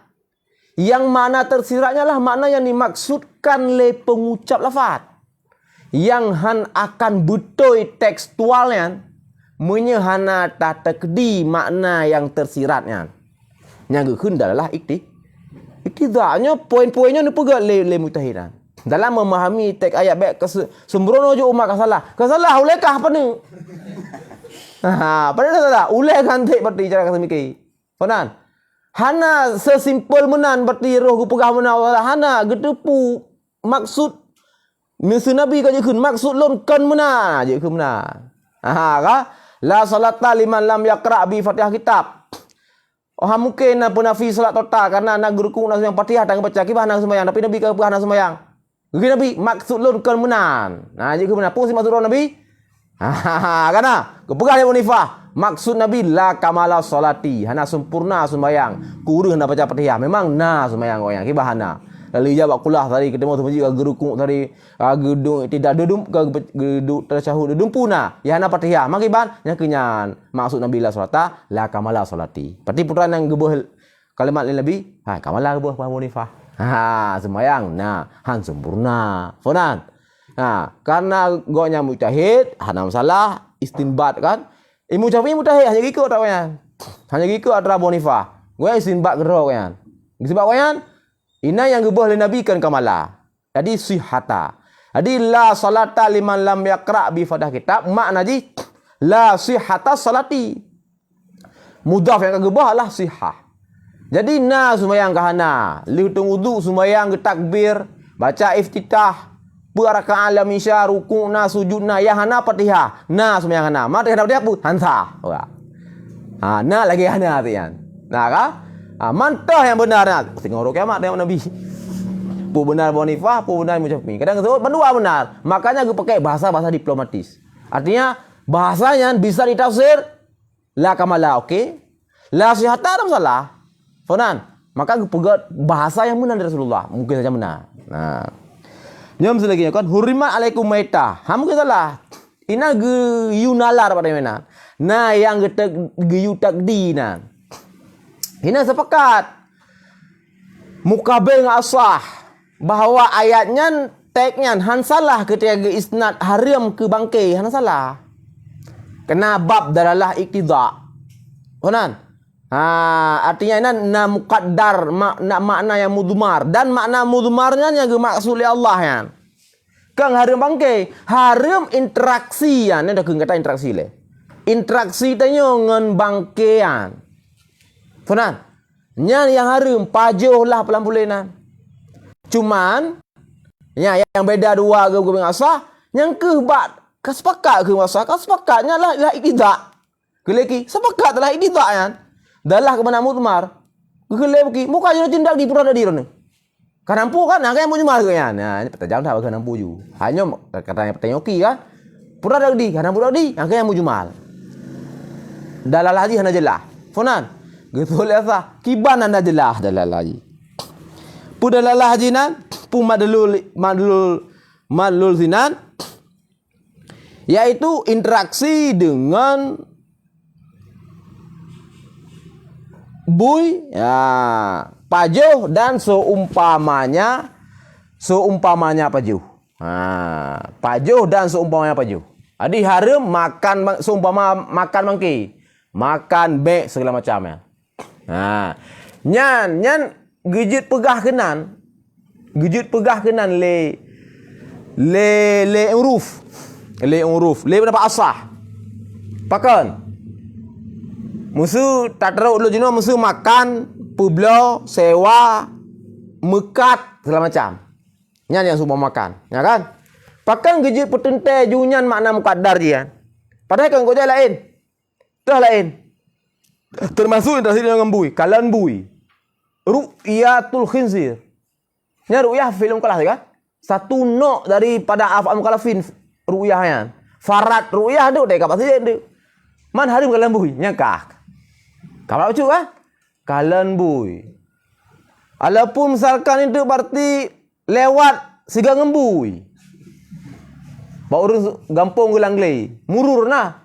yang mana tersiratnya lah makna yang dimaksudkan oleh pengucap lafaz, yang akan betul tekstualnya menyehana takdi makna yang tersiratnya. Yang gekunda adalah iktidaknya poin-poinnya ni pegat le mutahidan. Dalam memahami teks ayat baik sembrono je umat kasalah ulekah apa ni? Pada salah uleh kan tek berarti cara kata mikir. Panan. Hana sesimpel menan berarti roh ku pegah menan hana gedepu maksud misi Nabi ka je kun maksud lon kan menan je kun menan. Ka la salata liman lam yaqra bi Fatihah kitab. Mungkin penafi salat total karena nak gurukung nak sembahyang Fatihah tak baca kibah nak sembahyang tapi Nabi ka pegah nak sembahyang. Gigi Nabi maksud lon kan menan. Je kun menan. Pun si maksud Nabi. Kana kepegah dia Munifah. Maksud Nabi la kamala salati, hana sempurna sembahyang. Kurang nak baca Fatihah. Memang na sembahyang orang kibah hana. Lalu jawab kulah tadi ketemu tu masjid gerukung tadi gedung tidak dudum ke gedung tersyahud dudum puna. Ya hana Fatihah. Makiban yang kenyan. Maksud Nabi la salata la kamala salati. Pati putra yang gebuh kalimat Nabi, kamala gebuh Munifah. Sembahyang nah han sempurna. Funan. Karena gonya mujtahid, hana masalah istinbat kan. Mujtahid hanya ikut tak kan. Hanya ikut adalah Bonifah. Gue istinbat gerok kan. Sebab kan ina yang gebuh oleh Nabi kan kamala. Jadi sihata. Jadi la salata liman lam yaqra bi Fatihah kitab makna ji la sihata salati. Mudhaf yang gebuh adalah sihah. Jadi na sembahyang kahana, lihutung wudu sembahyang ke takbir, baca iftitah, Beraka alam isya rukuna sujudna ya hana Fatihah. Na sembahyang hana. Mati hana Fatihah pun hansa. Na lagi hana artian. Nah ka? Mantah yang benar nah. Tengok orang kiamat dengan Nabi. Pu benar Bonifah, pu benar Mujafi. Kadang sebut berdua benar. Makanya aku pakai bahasa-bahasa diplomatis. Artinya bahasanya bisa ditafsir la kamala, okey? La sihata ada masalah. Funan. Maka aku pegat bahasa yang benar dari Rasulullah. Mungkin saja benar. Nah. Nyom selagi kan hurimat alaikum maitah. Mungkin salah. Ina ge yunalar pada mana. Nah yang ge yu takdina. Ina sepakat. Mukabe ngasah bahawa ayatnya teknya han salah ketika ge isnad haram ke bangkai han salah. Kena bab dalalah iktidha. Konan. Artinya ini na muqaddar makna yang mudmar dan makna mudmarnya yang maksud oleh Allah ya. Kang harum bangkai, harum interaksi ya, ini dah kata interaksi le. Interaksi tanya ngan bangkaian. Funan. Nya yang harum pajuh lah pelan-pulanan. Cuman ya yang beda dua ke asah, yang kebat kesepakat ke asah, kesepakatnya lah iktidha. Keleki sepakat lah iktidha ya. Dalah ke mana mutmar. Gelap ki muka je tindak di pura di rone. Kanampu kan angka yang mutmar ke ya. Nah, ini petajam dah kanampu ju. Hanya katanya petanyoki kan. Pura di kanampu di angka yang mutmar. Dalah haji hana jelah. Funan. Gitu le asa kiban anda jelah dalah haji. Pu dalah haji nan pu madlul sinan yaitu interaksi dengan bui, ya, pajuh dan seumpamanya pajuh. Pajuh dan seumpamanya pajuh. Jadi haram makan seumpama makan mangki, makan bek segala macamnya. Ha. Nyan gejut pegah kenan. Gejut pegah kenan le uruf. Le uruf. Le pendapat asah. Pakan. Musuh tak teruk dulu jenuh musuh makan, publo, sewa, mekat segala macam. Nyan yang semua makan, ya kan? Pakan gejut petente junyan makna mukaddar dia. Padahal kan kau dia lain. Dah lain. Termasuk yang terakhir dengan bui, kalan bui. Ru'yatul khinzir. Ini ru'yah film kelas kan? Satu nok daripada af'al mukallafin ru'yahnya. Farat ru'yah tu dekat pasal dia. Man harim kalan bui, nyakak. Kalau lucu kan? Kalan bui. Walaupun misalkan itu berarti lewat siga ngembui. Bawa urus gampung gulang lei. Murur nah.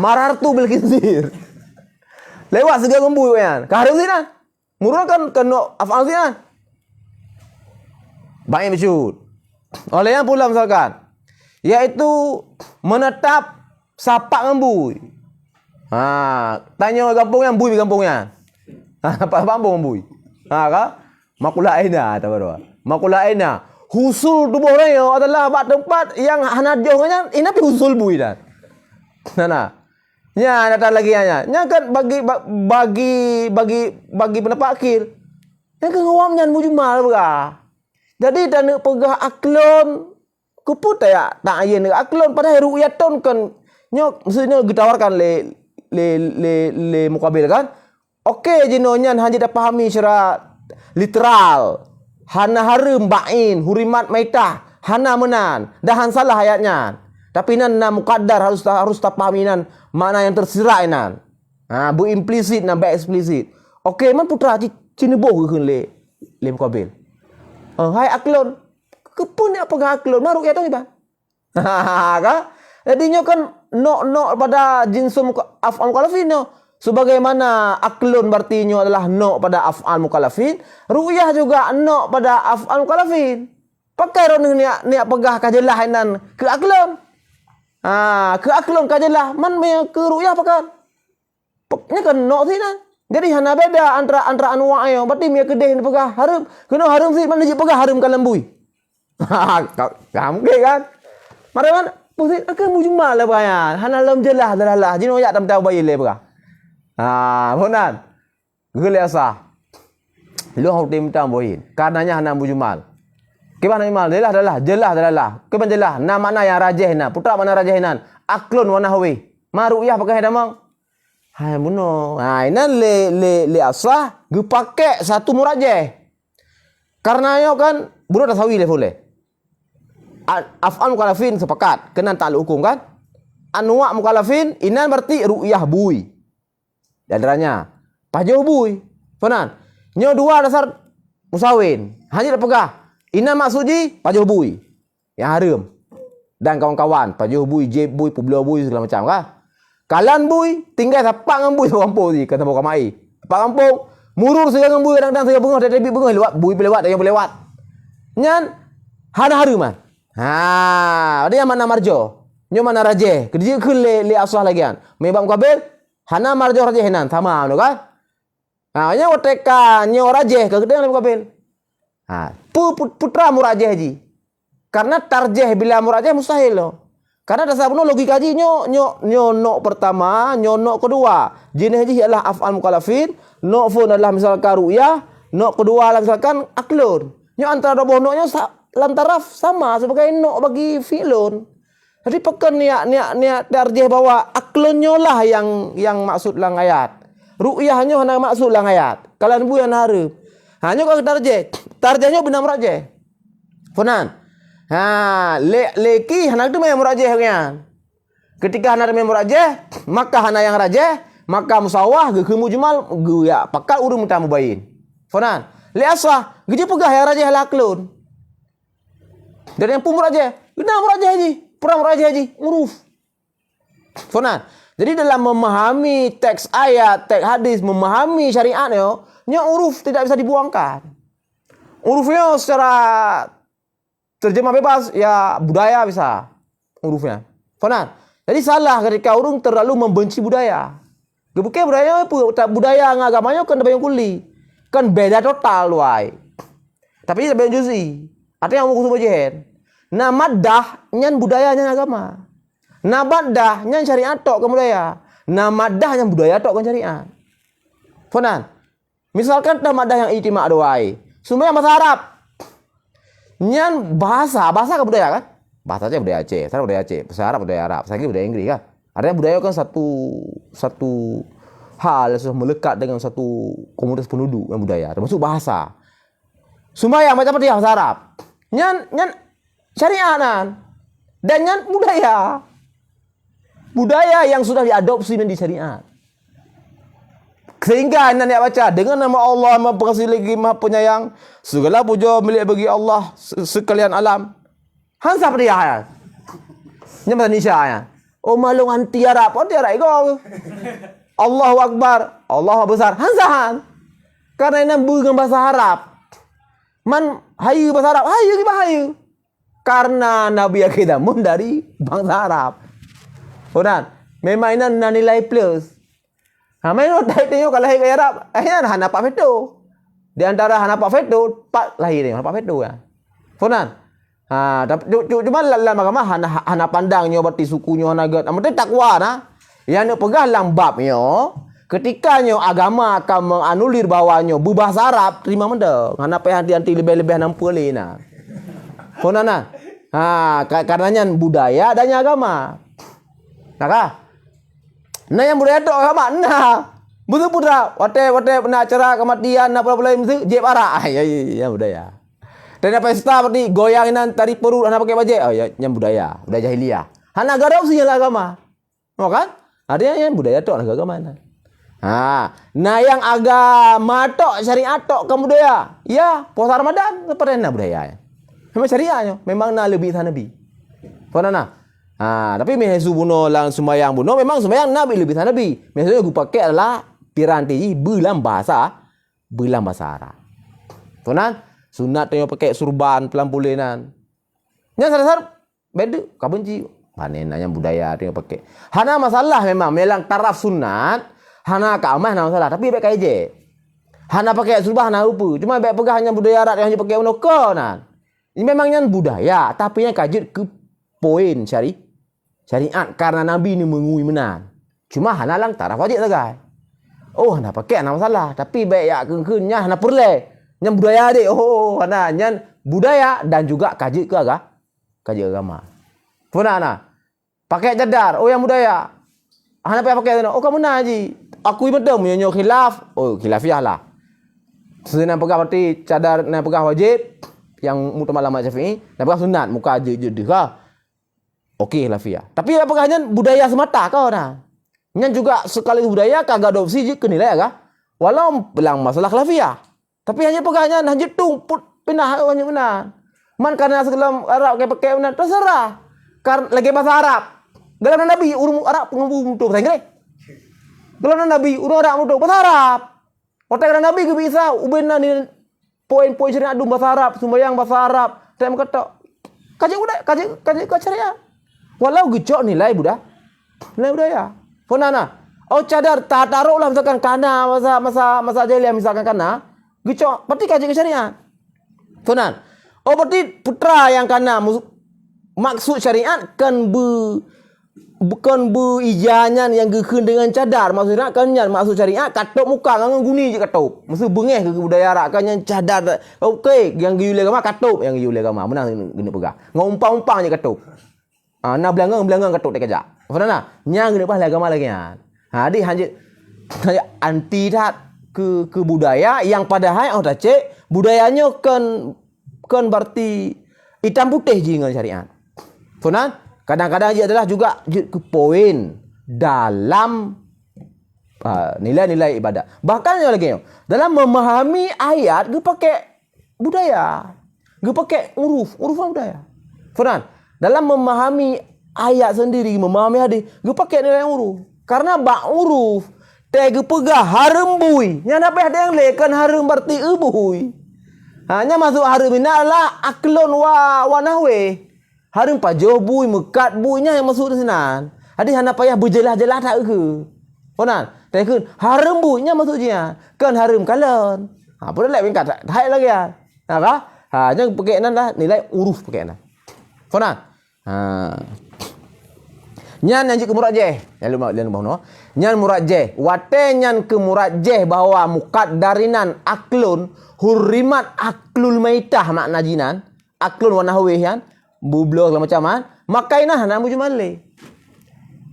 Marar tu bil khinzir. Lewat siga ngembui kan. Kaharus sih nah. Murur kan kena af'al sih nah. Baik maksud. Oleh yang pula misalkan yaitu menetap sapak ngembui. Tanya kampung yang bui kampungnya. Apa kampung bui? Kah? Makula aina tak apa. Makula aina. Husul tubuh orang adalah tempat yang hanajohnya ini pi husul bui dah. Nah. Nya datang lagi nya. Nya kan bagi pendapat akhir. Yang ke ngawamnya mujmal berah. Jadi dan pegah aklon kuput tak ayen aklon pada ru'yaton kan nyok maksudnya ditawarkan le mukabil kan. Okey jinonya hanya dah pahami secara literal. Hana harum ba'in hurimat maitah hana menan dahan salah ayatnya. Tapi nan mukaddar harus tak pahami nan makna yang tersirat nan. Bu implisit nan ba eksplisit. Okey man putra cina boh ke le mukabil. Hai aklon. Kepun ni apa aklon? Maruk ya tu ni ba. Kan? Jadinya kan no pada jinsum af'al mukallafin sebagaimana aklun berarti adalah no pada af'al mukallafin, ru'yah juga no pada af'al mukallafin. Pakai ron ni pegah kajelah nan ke aklun. Ke aklun kajelah man ke ru'yah pakai. Ni kan no sih nan. Jadi hana beda antara anwa ayo. Berarti dia kedeh ni pegah harum. Kena harum sih mana je pegah harum kalam bui. Kamu ke kan? Mara man pusing akan mujmal lah bayan. Hana lam jelah dalalah. Jino yak tam tahu bayi le pegah. Bonan. Gele asah. Lu hau tim tam boin. Karenanya hana mujmal. Kebana imal jelah dalalah. Keban jelah. Na makna yang rajih na. Putra mana rajih nan? Aklun wa nahwi. Maruyah pakai damang. Hai muno. Inan le asah gu pakai satu murajih. Karena yo kan budak dah sawi le boleh. Af'al mukallafin sepakat kena ta'alluq hukum kan? Anwa mukallafin inan berarti ru'yah bui. Dandaranya pajuh bui. Penan. Nyo dua dasar musawin. Hanya dah pegah. Inan maksuji pajuh bui. Yang harum. Dan kawan-kawan pajuh bui, jeb bui, publo bui segala macam kah? Kalan bui, tinggal sapak dengan bui kampung ni, kata bukan mai. Sapak kampung, murur segala dengan bui, kadang-kadang segala bengah, dari bengah lewat, bui pelewat, yang pelewat. Nyan, hana man. Dia mana marjo? Nyo mana rajih? Kerja ke le asah lagi kan? Membang kabel, hana marjo rajih nan, sama kan? Nyo wateka, nyo rajih, ke kedeng le kabel. Putra murajih haji. Karena tarjih bila murajih mustahil loh. Karena dasar penuh logika haji nyo pertama, nyo kedua. Jenis haji ialah af'al mukallafin, no fun adalah misalkan ru'yah, no kedua adalah misalkan aklun. Nyo antara dua noknya lantaraf sama sebagai no bagi fi'lun. Jadi pekan niat tarjih bahwa aklunnya lah yang maksud lang ayat. Ru'yahnya hanya maksud lang ayat. Kalian bu yang harum. Hanya kalau tarjihnya benar murajih. Funan. Leki hana itu memang murajihnya. Ketika hana memang murajih, maka hana yang rajih, maka musawah ke mujmal ya pakal urung minta mubayin. Funan. Le asah, geje pegah yang rajih laklun. Dan yang pun murajih, benar murajih haji, pura murajih haji, uruf. Funan. Jadi dalam memahami teks ayat, teks hadis, memahami syariatnya, uruf tidak bisa dibuangkan. Urufnya secara terjemah bebas, ya budaya bisa urufnya. Faham? Jadi salah ketika orang terlalu membenci budaya. Gebeke budaya apa? Budaya agamanya kan bayang kuli. Kan beda total wai. Tapi bayang juzi. Artinya mau kusuk bajen. Nah madah nyan budayanya agama. Nah madah nyan syariat tok ke budaya. Nah madah nyan budaya tok ke syariat. Fonan. Misalkan dah madah yang ijtima' doai. Semua yang bahasa Arab. Nyan bahasa ke budaya kan? Bahasa aja budaya Aceh, sana budaya Aceh, bahasa Arab budaya Arab, saya budaya Inggris kan? Artinya budaya kan satu hal yang sudah melekat dengan satu komunitas penduduk yang budaya, termasuk bahasa. Semua yang macam dia bahasa Arab. Nyan syariatan dan nyan budaya. Budaya yang sudah diadopsi dan disyariat. Sehingga anda nak baca dengan nama Allah Maha Pengasih lagi Maha Penyayang, segala puja milik bagi Allah sekalian alam. Hansa pada ya. Nyamatan Indonesia ya. Oh malung anti Arab, anti Arab iko. Allahu Akbar, Allahu besar. Hansahan. Karena ini dengan bahasa Arab. Man hayu bahasa Arab, hayu ki hayu. Karena Nabi kita mun dari bangsa Arab. Orang memang ini nilai plus. Main otak tengok kalau lahir ke Arab, akhirnya hana Pak Fedo. Di antara hana Pak Fedo, Pak lahir ni, Pak Fedo ya. Fonan. Cuma dalam agama hana pandangnya berarti sukunya hana get. Amun takwa nah. Yang nak pegah lambabnya, ketikanya agama akan menganulir bawahnya berbahasa Arab, terima menda. Hana payah nanti lebih-lebih nampu le nah. Fonan nah. Karenanya budaya dan agama. Nakah? Nah yang budaya tu agama nah. Betul putra. Wate pernah acara kematian apa mesti jeb ara. Ya budaya. Dan apa pesta seperti goyangan tari perut anak pakai baju. Oh ya yang budaya jahiliyah. Hana agama sih agama. Mau kan? Artinya yang budaya tu agama nah. Nah yang agama tok syariat tok ke budaya. Ya, puasa Ramadan seperti mana budaya. Memang syariatnya, memang na lebih sana nabi. Pernah nah. Tapi mehesu buno lang sembahyang buno memang sembahyang Nabi lebih sana Nabi. Maksudnya gue pakai adalah piranti belam bahasa Arab. Tunan sunat yang pakai surban pelampulinan. Nya sadar beda kabenci. Panenanya budaya yang pakai. Hana masalah memang melang taraf sunat, hana keamah hana masalah, tapi baik kaje. Hana pakai surban hana rupa. Cuma baik pegahnya budaya Arab yang pakai uno konan. Ini memangnya budaya, tapi yang kaji ke poin syariat karena Nabi ni mengui menan. Cuma hana lang taraf wajib sagai. Oh hana pakai hana masalah, tapi baik ya keunnya hana perle. Nyam budaya dik. Oh hana nyan budaya dan juga kaji agama. Puna hana. Pakai cadar. Oh yang budaya. Hana pakai sana. Oh kamu na haji. Aku betul menyo khilaf. Oh khilafiyah lah. Senang pegang berarti cadar nak pegang wajib yang mutamalah mazhab Syafi'i, nak pegang sunat muka je dah. Okey khilafiyah. Tapi apakahnya budaya semata kau nah. Nyan juga sekali budaya kagak adopsi je kenilai agak. Walau bilang masalah khilafiyah. Tapi hanya pegahnya hanya tumput pindah hanya benar. Man karena segala Arab pakai benar terserah. Karena lagi bahasa Arab. Dalam Nabi urung Arab pengembu untuk bahasa Inggris. Dalam Nabi urung Arab untuk bahasa Arab. Otak Nabi ke bisa ubena ni poin-poin syariat dum bahasa Arab, sembahyang bahasa Arab. Saya kata kaji syariat. Walau gecok nilai budaya. Fonana. Oh cadar taruhlah misalkan kana masa jahiliyah misalkan kana. Gecok berarti kaji syariat. Fonan. Oh berarti putra yang kana maksud syariat kan bukan ijangan yang gekeun dengan cadar. Maksudnya kan maksud syariat katok muka ngan guni je katok. Maksud bengeh ke budaya Arab kan yang cadar. Okey, yang giule agama katok, yang giule agama menang gini pegah. Ngumpang-umpang je katok. Na belanggang katok tak kejak. Faham nyang gini pas agama lagi kan. Di hanya anti ke budaya yang padahal orang cek budayanya kan berarti hitam putih je dengan syariat. Faham? Kadang-kadang dia adalah juga ke poin dalam nilai-nilai ibadat. Bahkan lagi dalam memahami ayat dia pakai budaya. Dia pakai uruf budaya. Faham? Dalam memahami ayat sendiri, memahami hadis, dia pakai nilai uruf. Karena bak uruf tega pegah harum bui. Yang dapat ada yang lekan harum berarti ubui. Hanya masuk harum ini adalah aklon wa nahwe. Harum pajoh bui, mekat buinya yang masuk di sana. Hadis hana payah berjelas-jelas tak ke. Faham? Saya kun harum bunya maksudnya. Kan harum kalen. Ha pun lek wingkat hai lagi ya. Ha ka? Ha yang pakai nan lah nilai uruf pakai nan. Faham? Ha. Nyan yang ke murajjeh. Ya lu no. Nyan murajjeh. Wate nyan ke murajjeh bahwa muqaddarinan aklun hurrimat aklul maitah makna jinan. Aklun wa nahwihan. Bublok lah macam man. Makainah na mujmalli.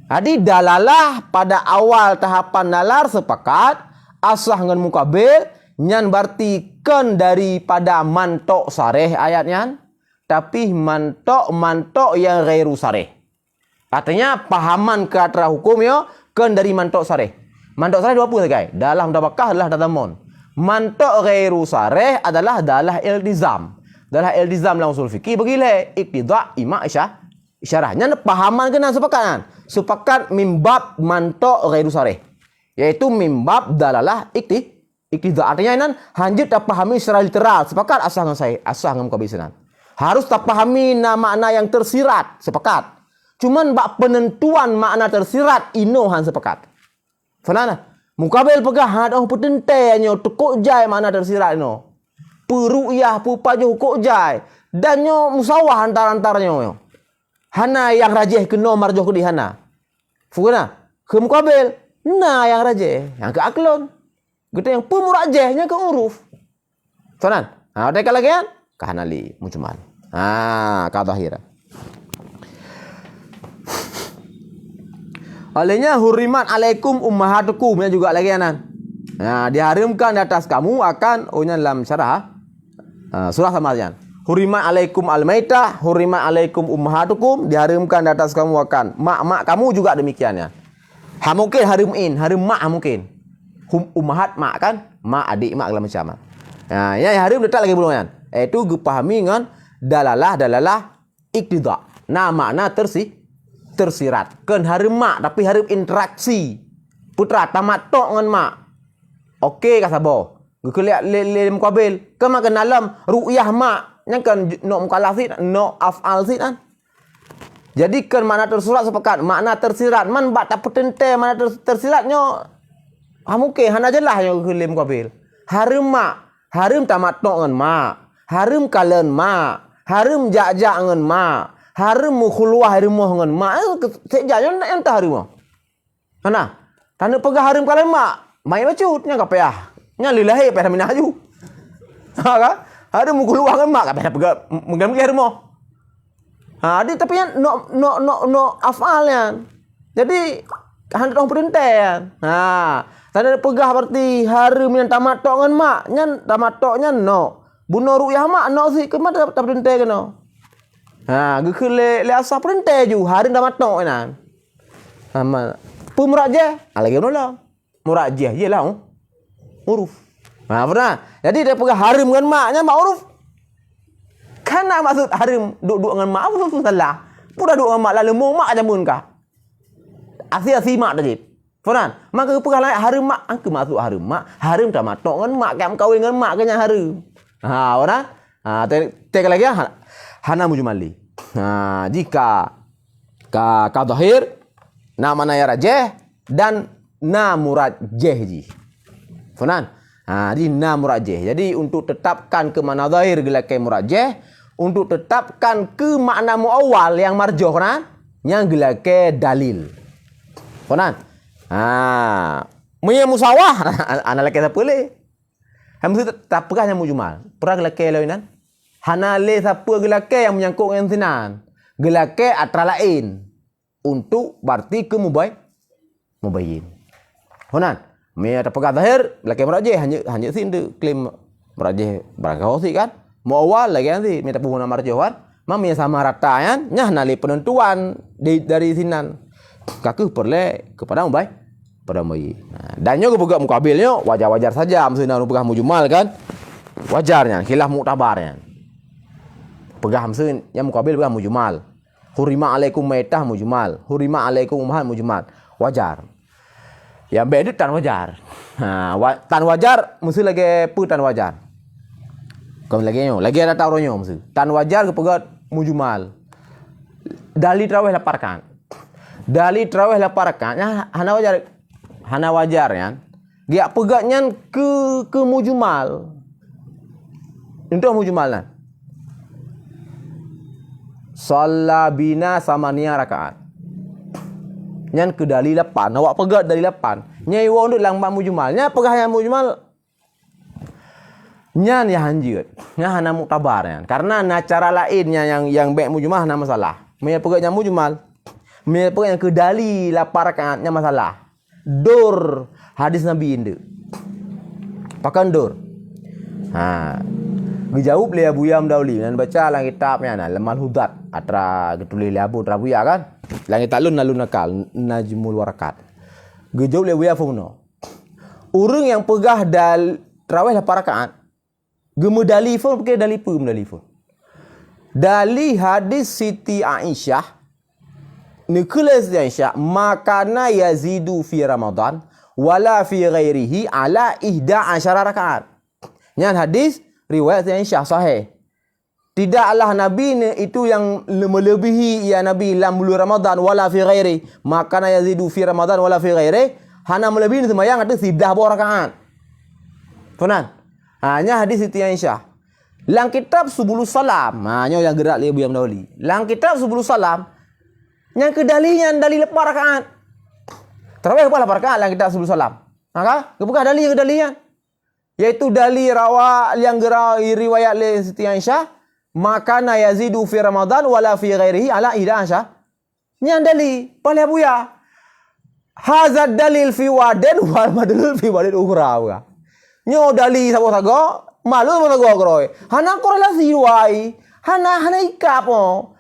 Jadi dalalah pada awal tahapan nalar sepakat asah dengan mukabil nyan berarti kan daripada mantok sareh ayatnya tapi mantok yang ghairu sareh. Artinya pahaman ke atas hukum yo kan dari mantok sareh. Mantok sareh dua apa guys? Dalam tabakah adalah tadamun. Mantok ghairu sareh adalah dalah iltizam. Dalah iltizam dalam usul fikih begile iqtida ima isyarahnya pahaman kena sepakatan. Sepakat mimbab mantok ghairu sareh. Yaitu mimbab dalalah iqtida. Artinya nan hanjut tak pahami secara literal. Sepakat asah dengan saya, asah dengan kebiasaan. Harus tak pahami makna yang tersirat. Sepakat. Cuman bak penentuan makna tersirat inohan sepakat. Faham? Mukabil pegah ada petentenya tekuk jai makna tersirat ino. Peruyah pupajuh kok jai dan nyo musawah antar-antarnya. Hana yang rajih kena marjuh ke di hana. Faham? Ke mukabil nah yang rajih, yang ke aklon. Kita yang pemurajihnya ke uruf. Faham? Ha ada lagi kan? Kahanali mujmal. Ha ka zahira. Olehnya hurimat alaikum ummahatukum ya juga lagi anan. Nah, diharamkan di atas kamu akan dalam syarah surah samajan. Hurimat alaikum al-maitah, hurimat alaikum ummahatukum, diharamkan di atas kamu akan mak kamu juga demikiannya. Ha mungkin haram mak mungkin. Ummahat mak kan, mak adik mak segala macam. Nah, yang haram letak lagi belum kan? Itu dipahami dengan dalalah iqtida. Nah, makna tersirat. Kan harum mak tapi harum interaksi. Putra tamat tok dengan mak. Okey ka sabo. Ge lihat le mukabil. Ke mak kenalam ru'yah mak. Yang kan no mukallaf sit, no af'al sit kan. Jadi kan makna tersirat sepakat. Makna tersirat man bak tak petente makna tersiratnya. Mungkin hana jelah yang ke le mukabil. Harum mak, harum tamat tok dengan mak. Harum kalen mak. Harum jak-jak dengan mak. Harum mukhuluah harimah dengan mak. Sejak yang entah harimah. Mana? Tanda pegah harum kalian mak. Mai bacut. Nya ka payah. Nya lillahi payah minah aju. Ha kan? Harum mukhuluah dengan mak. Ka payah mungkin harimah. Ha, di tapi yang no afalnya. Jadi hendak orang perintah kan. Ha, tanda pegah berarti harum yang tamat tok dengan mak. Nya tamat toknya no. Bunuh ru'yah mak no si ke mana tak perintah ke no. Ha, ge le asal perintah ju hari dah matok kan. Sama pemurajjah, lagi nolak. Murajjah jelah huruf. Ha, pernah. Jadi dia pegang harim dengan maknya mak huruf. Kana maksud harim duduk dengan mak huruf salah. Pura duduk dengan mak lalu mau mak jamun kah? Asi mak tadi. Pernah. Maka pegang harim mak, angke masuk harim mak. Harim dah matok dengan mak kam kawin dengan mak kenya harim. Ha, pernah. Ha, tek lagi hana mujmalli. Nah, jika ka zahir nama ya rajih dan na murajjih ji. Faham? Di na murajjih. Jadi untuk tetapkan ke mana zahir gelakai murajjih, untuk tetapkan ke makna muawwal yang marjuh kan, yang gelakai dalil. Faham? Punya musawah ana laki siapa le? Hamzah tak pegah yang mujmal. Pernah gelakai lawinan? Hana le siapa gelakai yang menyangkut dengan sinan. Gelakai atra lain. Untuk berarti ke mubayyin. Honan. Mereka pegah zahir. Gelakai merajih. Hanya sin tu klaim merajih. Berangkau si kan. Muawal lagi kan si. Mereka pengguna marjuh kan. Mami sama rata kan. Nyah nali penentuan dari sinan. Kaku perle kepada mubayyin. Pada mubayyin. Dan nyo pegah mukabilnya. Wajar-wajar saja. Maksudnya pegah mujmal kan. Wajarnya. Khilaf muktabarnya. Pegah hamsin yang mukabil pegah mujmal. Hurima alaikum maitah mujmal. Hurima alaikum ummahat mujmal. Wajar. Yang beda tan wajar. Tan wajar mesti lagi tan wajar. Kau lagi ada tauronyo mesti. Tan wajar ke pegah mujmal. Dali tarawih laparkan. Dali tarawih laparkan. Hana wajar hana wajar ya. Dia pegatnya ke mujmal. Untuk mujmalan. Shalla bina samania rakaat. Nyan ke dalil 8, awak pegat dalil 8. Nyai wa untuk lang mujmal. Nya pegah yang mujmal. Nyan ya hanjut. Nya hana muktabar ya. Karena cara lainnya yang baik mujmal hana masalah. Nya pegatnya mujmal. Nya pegatnya ke dalil 8 rakaatnya masalah. Dur hadis Nabi indu. Pakan dur. Ha. Dijawab le Abu Yam Dauli dan baca lang kitabnya na Lamal Hudat atra getulis le Abu Trabuya kan. Lang talun nalun nakal Najmul Warakat. Dijawab le Abu Yafungno. Urang yang pegah tarawih 8 rakaat. Gemedali pun pakai dali pu medali pun. Dali hadis Siti Aisyah Nikulas Aisyah makana yazidu fi Ramadan wala fi ghairihi ala 11 rakaat. Nyan hadis riwayat Aisyah sahih. Tidaklah Nabi itu yang melebihi ya Nabi dalam bulan Ramadan wala fi ghairi. Makana yazidu fi Ramadan wala fi ghairi. Hana melebihi sembahyang ada 11 rakaat. Tunan. Hanya hadis Siti Aisyah. Lang kitab Subulus Salam. Hanya yang gerak le Abu Yamdauli. Lang kitab Subulus Salam yang kedalinya dalil 8 rakaat. Tarawih berapa rakaat lang kitab Subulus Salam? Maka kebuka dalil kedalian. Yaitu dalil rawa yang gerak riwayat le Siti Aisyah, makana yazidu fi Ramadan wala fi ghairihi ala 11. Yang dalil pale buya. Hazad dalil fi wadin wal madlul fi wadin ukhra. Nyo dalil sago-sago malu sago groy. Hana korelasi wai. Hana ikapo.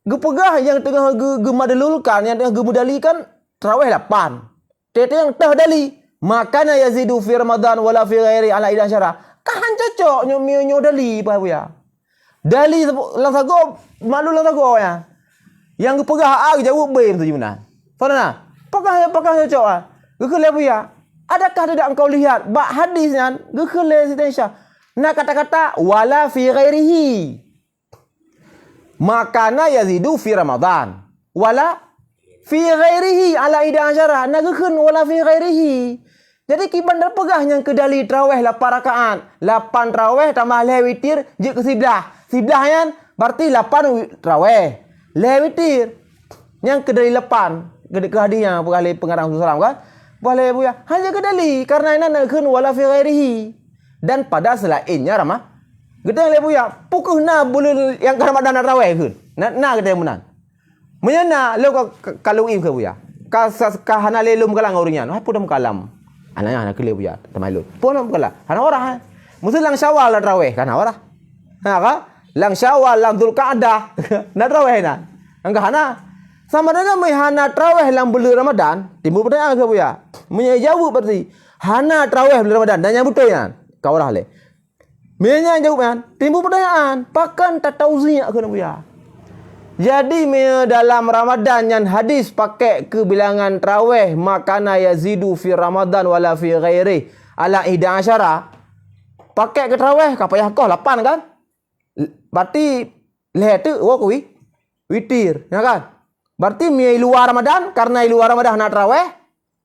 Gepegah yang tengah gemadalulkan, yang tengah gemudalikan tarawih 8. Tete yang tah dali. Makana yazidu fi Ramadan wala fi ghairi ala 11. Kahan cocok nyo dali pa ya. Dali lang sago malu lang sago ya. Yang gepegah jawab B tu gimana? Fana. Pakah cocok ah. Gekele ya. Adakah tidak engkau lihat bak hadisnya gekele Siti Aisyah. Nah kata-kata wala fi ghairihi. Makana yazidu fi Ramadan wala fi ghairihi ala 11. Nah gekun wala fi ghairihi. Jadi kiban pegah yang ke dali tarawih 8 rakaat. 8 tarawih tambah le witir je ke 11. 11 yan berarti 8 tarawih. Le witir yang ke dali 8 ke hadiah pegah pengarang Rasulullah kan. Boleh buya. Hanya ke dali karena ini nakun wala fi ghairihi. Dan pada selainnya ramah. Kita yang buya. Pukul na boleh yang ke Ramadan tarawih kun. Na kita menan. Menyana lo kalau im ke buya. Ka hana lelum kalang orinya. Hai pudam kalam. Ananya anak kele buya. Tamalu. Pudam kala. Hana orang. Mesti lang Syawal tarawih kan orang. Ha ka? Lang Syawal lang Dzulqa'dah. Na tarawih na. Angka hana sama dengan hana tarawih dalam bulan Ramadan, timbul pertanyaan ke buya. Menjawab berarti hana tarawih bulan Ramadan dan yang betul ya. Kau dah le. Jawab kan? Timbul pertanyaan, pakan tak tauziah ke buya. Jadi dalam Ramadan yang hadis pakai kebilangan tarawih makana yazidu fi Ramadan wala fi ghairi ala 11. Pakai ke tarawih ka payah kau 8 kan? Berarti le tu kuwi witir, ya kan? Berarti mi luar Ramadan karena luar Ramadan nak tarawih.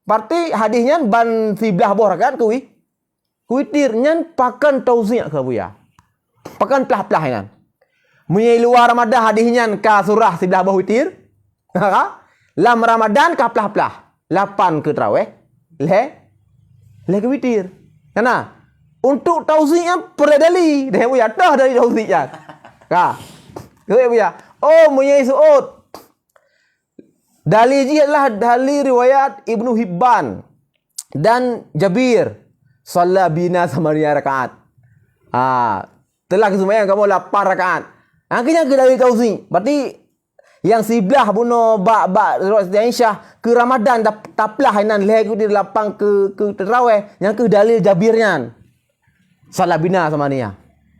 Berarti hadisnya ban 11 rakaat kuwi. Witir nyan pakan tauzi' ke buya. Pakan pelah-pelah kan. Mi luar Ramadan hadisnya ka surah 11 witir. Ha? Lam Ramadan ka pelah-pelah. 8 ke tarawih. Le ke witir. Karena untuk tauzi'nya perdali. Dah buya dah dari tauzi'nya. Ka. Ke buya. Oh mi suud. Dalil ini adalah dalil riwayat Ibnu Hibban dan Jabir. Shalla bina samania rakaat. Telah kesembahyang kamu 8 rakaat. Akhirnya ke dalil tauzi. Berarti yang sebelah bunuh bak riwayat Aisyah ke Ramadan taplah hainan leh di 8 ke tarawih yang ke dalil Jabirnya. Shalla bina samania.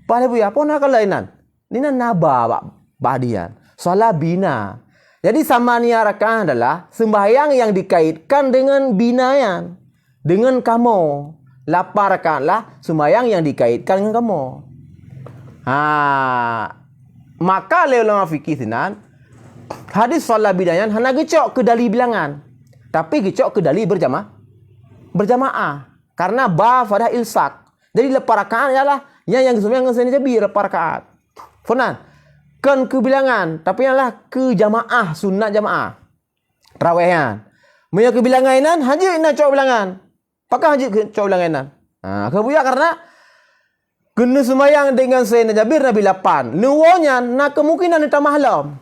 Pada bu ya apa nak kalainan? Ini naba bak dia. Shalla bina. Jadi samania rakaat adalah sembahyang yang dikaitkan dengan binayan. Dengan kamu. 8 rakaatlah sembahyang yang dikaitkan dengan kamu. Maka ulama fikih sinan hadis shalla binayan hana gecok ke dali bilangan. Tapi gecok ke dali berjamaah. berjamaah. Karena ba fadah ilsak. Jadi lepas rakaat ialah yang sebenarnya ngesen jabi lepas rakaat. Funan. Kan kebilangan, tapi ialah ke jamaah, sunat jamaah. Tarawehan. Punya kebilangan haji nak cok bilangan. Pakai haji cok bilangan. Kebuya karena kena semayang dengan Sayyidina Jabir Nabi 8. Nuwanya nak kemungkinan ditambah malam.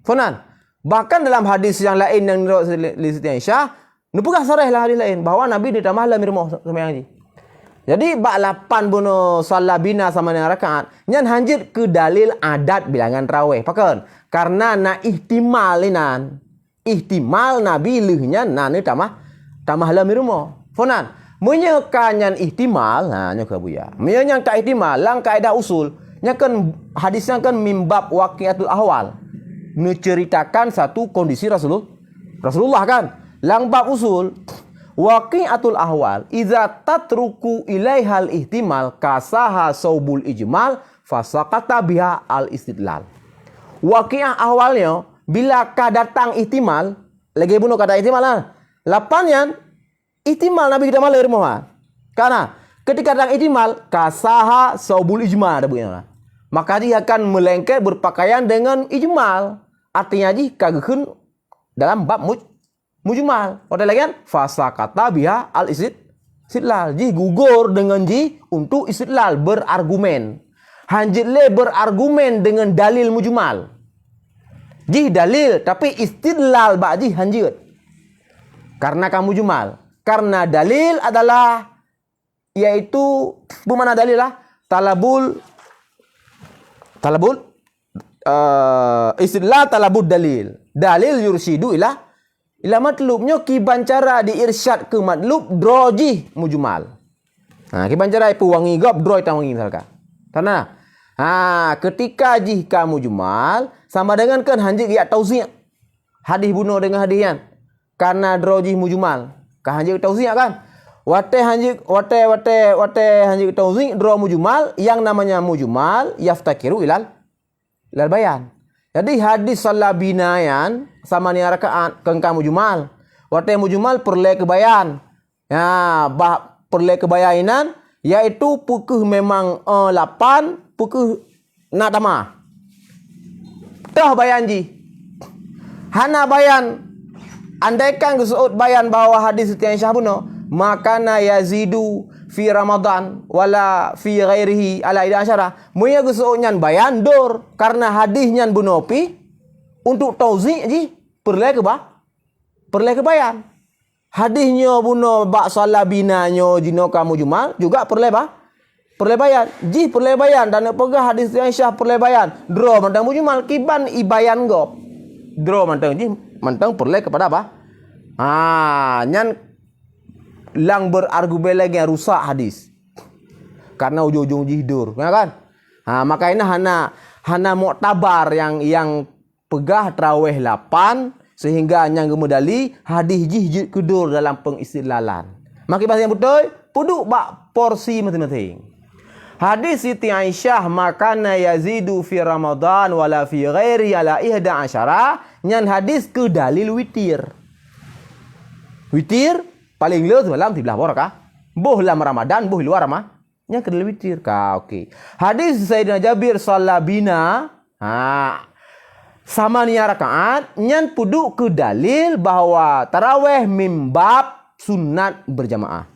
Funan. Bahkan dalam hadis yang lain yang diriwayatkan oleh Siti Aisyah, nupugah sarih lah hadis lain bahawa Nabi ditambah malam di rumah semayang haji. Jadi bak 8 bunuh salat bina sama dengan rakaat, nyan hanjit ke dalil adat bilangan tarawih. Pakon? Karena na ihtimal inan. Ihtimal Nabi lehnya nani tamah halam di rumah. Funan. Menyekanyan ihtimal, nya ke buya. Menyekan tak ihtimal, lang kaedah usul. Nya kan hadisnya kan mimbab waqiatul ahwal. Menceritakan satu kondisi Rasulullah kan. Lang bab usul waqiatul ahwal idza tatruku ilaihal ihtimal kasaha saubul ijmal fasaqata biha al istidlal. Waqiah ahwalnya bila datang ihtimal lagi bunuh kata ihtimal lah. Lapannya ihtimal Nabi kita malah rumah. Karena ketika datang ihtimal kasaha saubul ijmal ada bunyinya. Maka dia akan melengket berpakaian dengan ijmal. Artinya jika kagekun dalam bab mujmal. Pada lagi kan fasa kata biha al istidlal. Ji gugur dengan ji untuk istidlal berargumen. Hanjit le berargumen dengan dalil mujmal. Ji dalil tapi istidlal ba ji hanjit. Karena kamu mujmal. Karena dalil adalah yaitu bagaimana dalil lah? Talabul istidlal talabud dalil. Dalil yursidu ila matlubnya kiban cara diirsyad ke matlub drojih mujmal. Kiban cara ipu wangi gop droj ta wangi misalkan. Tanah. Ketika jika mujmal sama dengan kan hanjik ya tauzi'. Hadis bunuh dengan hadian. Karena drojih mujmal. Ka hanjik tauzi' kan? Wate hanjik tauzi' dro mujmal yang namanya mujmal yaftakiru ilal bayan. Jadi hadis salat binayan sama ni rakaat kengkang mujmal. Wate mujmal perle kebayan. Perle kebayainan yaitu pukul memang 8 pukul nak tamah. Tah bayan ji. Hana bayan. Andaikan kesuut bayan bahawa hadis Siti Aisyah buno makana yazidu fi Ramadan wala fi ghairihi ala ida asyara. Muya gesoonyan bayan dor karena hadisnya bunopi untuk tauzi' ji perle ke bayan. Hadisnya buno bak salat binanyo jino kamu jumal juga perle bayan. Ji perle bayan dan pegah hadis Aisyah perle bayan. Dro mantang mujumal kiban ibayan gop. Dro mantang ji mantang perle kepada apa? Nyan lang berargumen lagi yang rusak hadis. Karena ujung-ujung jihdur, ya kan? Maka ini hana muktabar yang pegah tarawih 8 sehingga yang gemedali hadis jihjid kudur dalam pengistidlalan. Maka bahasa yang betul, puduk bak porsi masing-masing. Hadis Siti Aisyah makana yazidu fi Ramadan wala fi ghairi ala 11 nyan hadis ke dalil witir. Witir paling le semalam 13 barakah. Boh dalam Ramadan, boh luar Ramadan. Nya ke dalil witir ka okey. Hadis Sayyidina Jabir salat bina, sama ni rakaat nyan puduk ke dalil bahawa tarawih mimbab sunat berjamaah.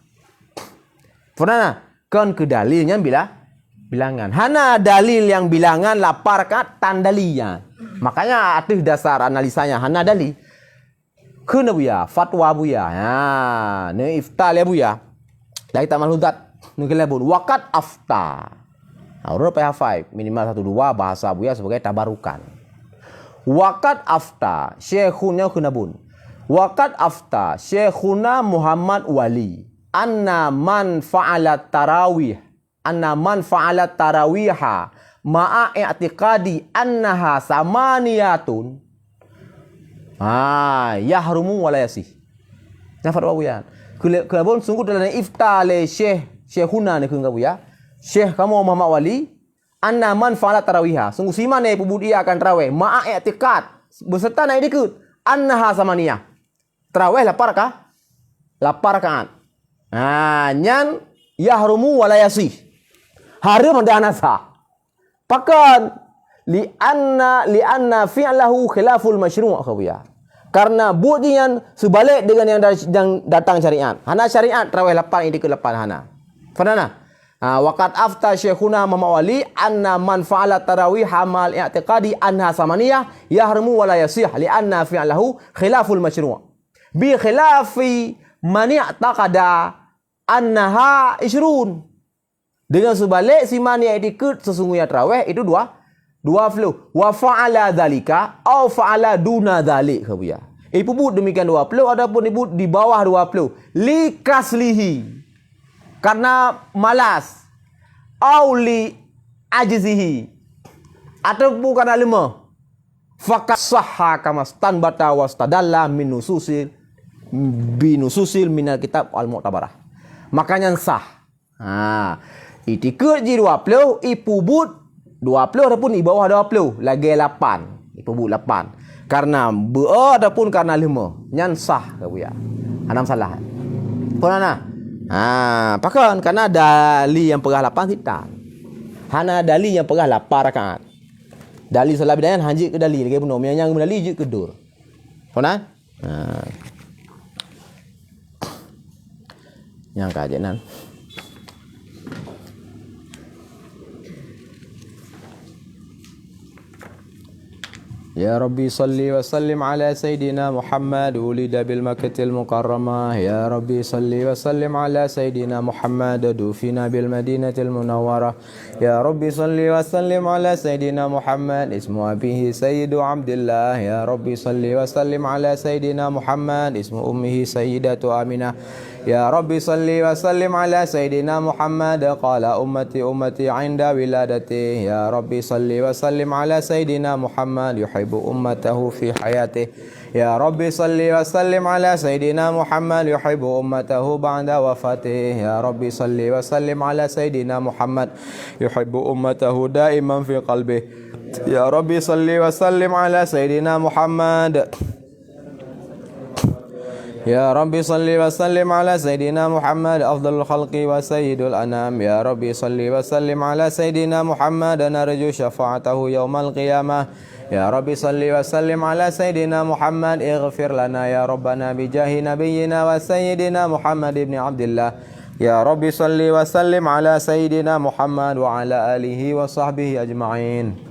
Pernah kan ke dalilnya bilangan. Hana dalil yang bilangan 8 rakaat tandalian. Makanya atas dasar analisanya hana dalil. Kena buya, fatwa buya. Ne iftal ya buya. Lagi tak malhudat. Nukilnya pun wakat afta. Urut PH5 minimal 1-2 bahasa buya sebagai tabarukan. Wakat afta syekhuna kunabun. Wakat afta syekhuna Muhammad Wali. Anna man fa'alat tarawiha ma'a i'tiqadi annaha samaniyatun yahrumu wala yasih. Nafat wa buyan. Kelabon sungguh dalam iftale syekhuna ni kengga buya. Syekh kamu Muhammad Wali anna man fa'alat tarawiha. Sungguh si mana dia akan tarawih ma'a i'tiqad beserta naik dikut annaha samaniyah. Tarawih 8 rakaat. Nyan yahrumu wala yasih. Haram dan sah. Pakan li'anna fi'lahu khilaful masyru' khawiya. Karena buatnya sebalik dengan yang datang syariat. Hana syariat tarawih 8 ini ke 8 hana. Fahana? Waqat afta syekhuna mamawali anna man fa'ala tarawih hamal i'tiqadi anha samaniyah yahrumu wala yasih li'anna fi'lahu khilaful masyru'. Bi khilafi man i'taqada annaha ishrun. Dengan sebalik si man yang ikut sesungguhnya tarawih itu dua flow. Wa fa'ala dzalika au fa'ala duna dzalik khabiya. Ibu demikian 20 adapun ibu di bawah 20 li kaslihi karena malas au li ajzihi ataupun karena lemah fakat sahha kama stanbata wastadalla min nususil minal kitab al mu'tabarah. Makanya sah. Itikut ji 20 ipubut 20 ataupun di bawah 20 lagi 8 ipubut 8 karena ataupun karena 5 nyan sah ya. Anam salah. Pernah pakan karena dali yang perah 8 tidak. Hana dali yang perah 8 rakaat. Dali solat bidayan hanji ke dali lagi benar yang dali je ke dur. Pernah? Yang kajian. يا ربي صل وسلم على سيدنا محمد ولد بالمكة المكرمة. يا ربي صل وسلم على سيدنا محمد دفن بالمدينة المنورة. يا ربي صل وسلم على سيدنا محمد اسم أبيه سيد عبد الله. يا ربي صل وسلم على سيدنا محمد اسم أمه سيدة آمنة. يا ربي صل وسلم على سيدنا محمد قال أمتي عند ولادته. يا ربي صل وسلم على سيدنا محمد يحب أمته في حياته. يا ربي صل وسلم على سيدنا محمد يحب أمته بعد وفاته. يا ربي صل وسلم على سيدنا محمد يحب أمته دائما في قلبه. يا ربي صل وسلم على سيدنا محمد. يا ربي صل وسلم على سيدنا محمد أفضل الخلق وسيد الأنام. يا ربي صل وسلم على سيدنا محمد نرجو شفاعته يوم القيامة. يا ربي صل وسلم على سيدنا محمد اغفر لنا يا ربنا بجاه نبينا وسيدنا محمد بن عبد الله. يا ربي صل وسلم على سيدنا محمد وعلى آله وصحبه أجمعين.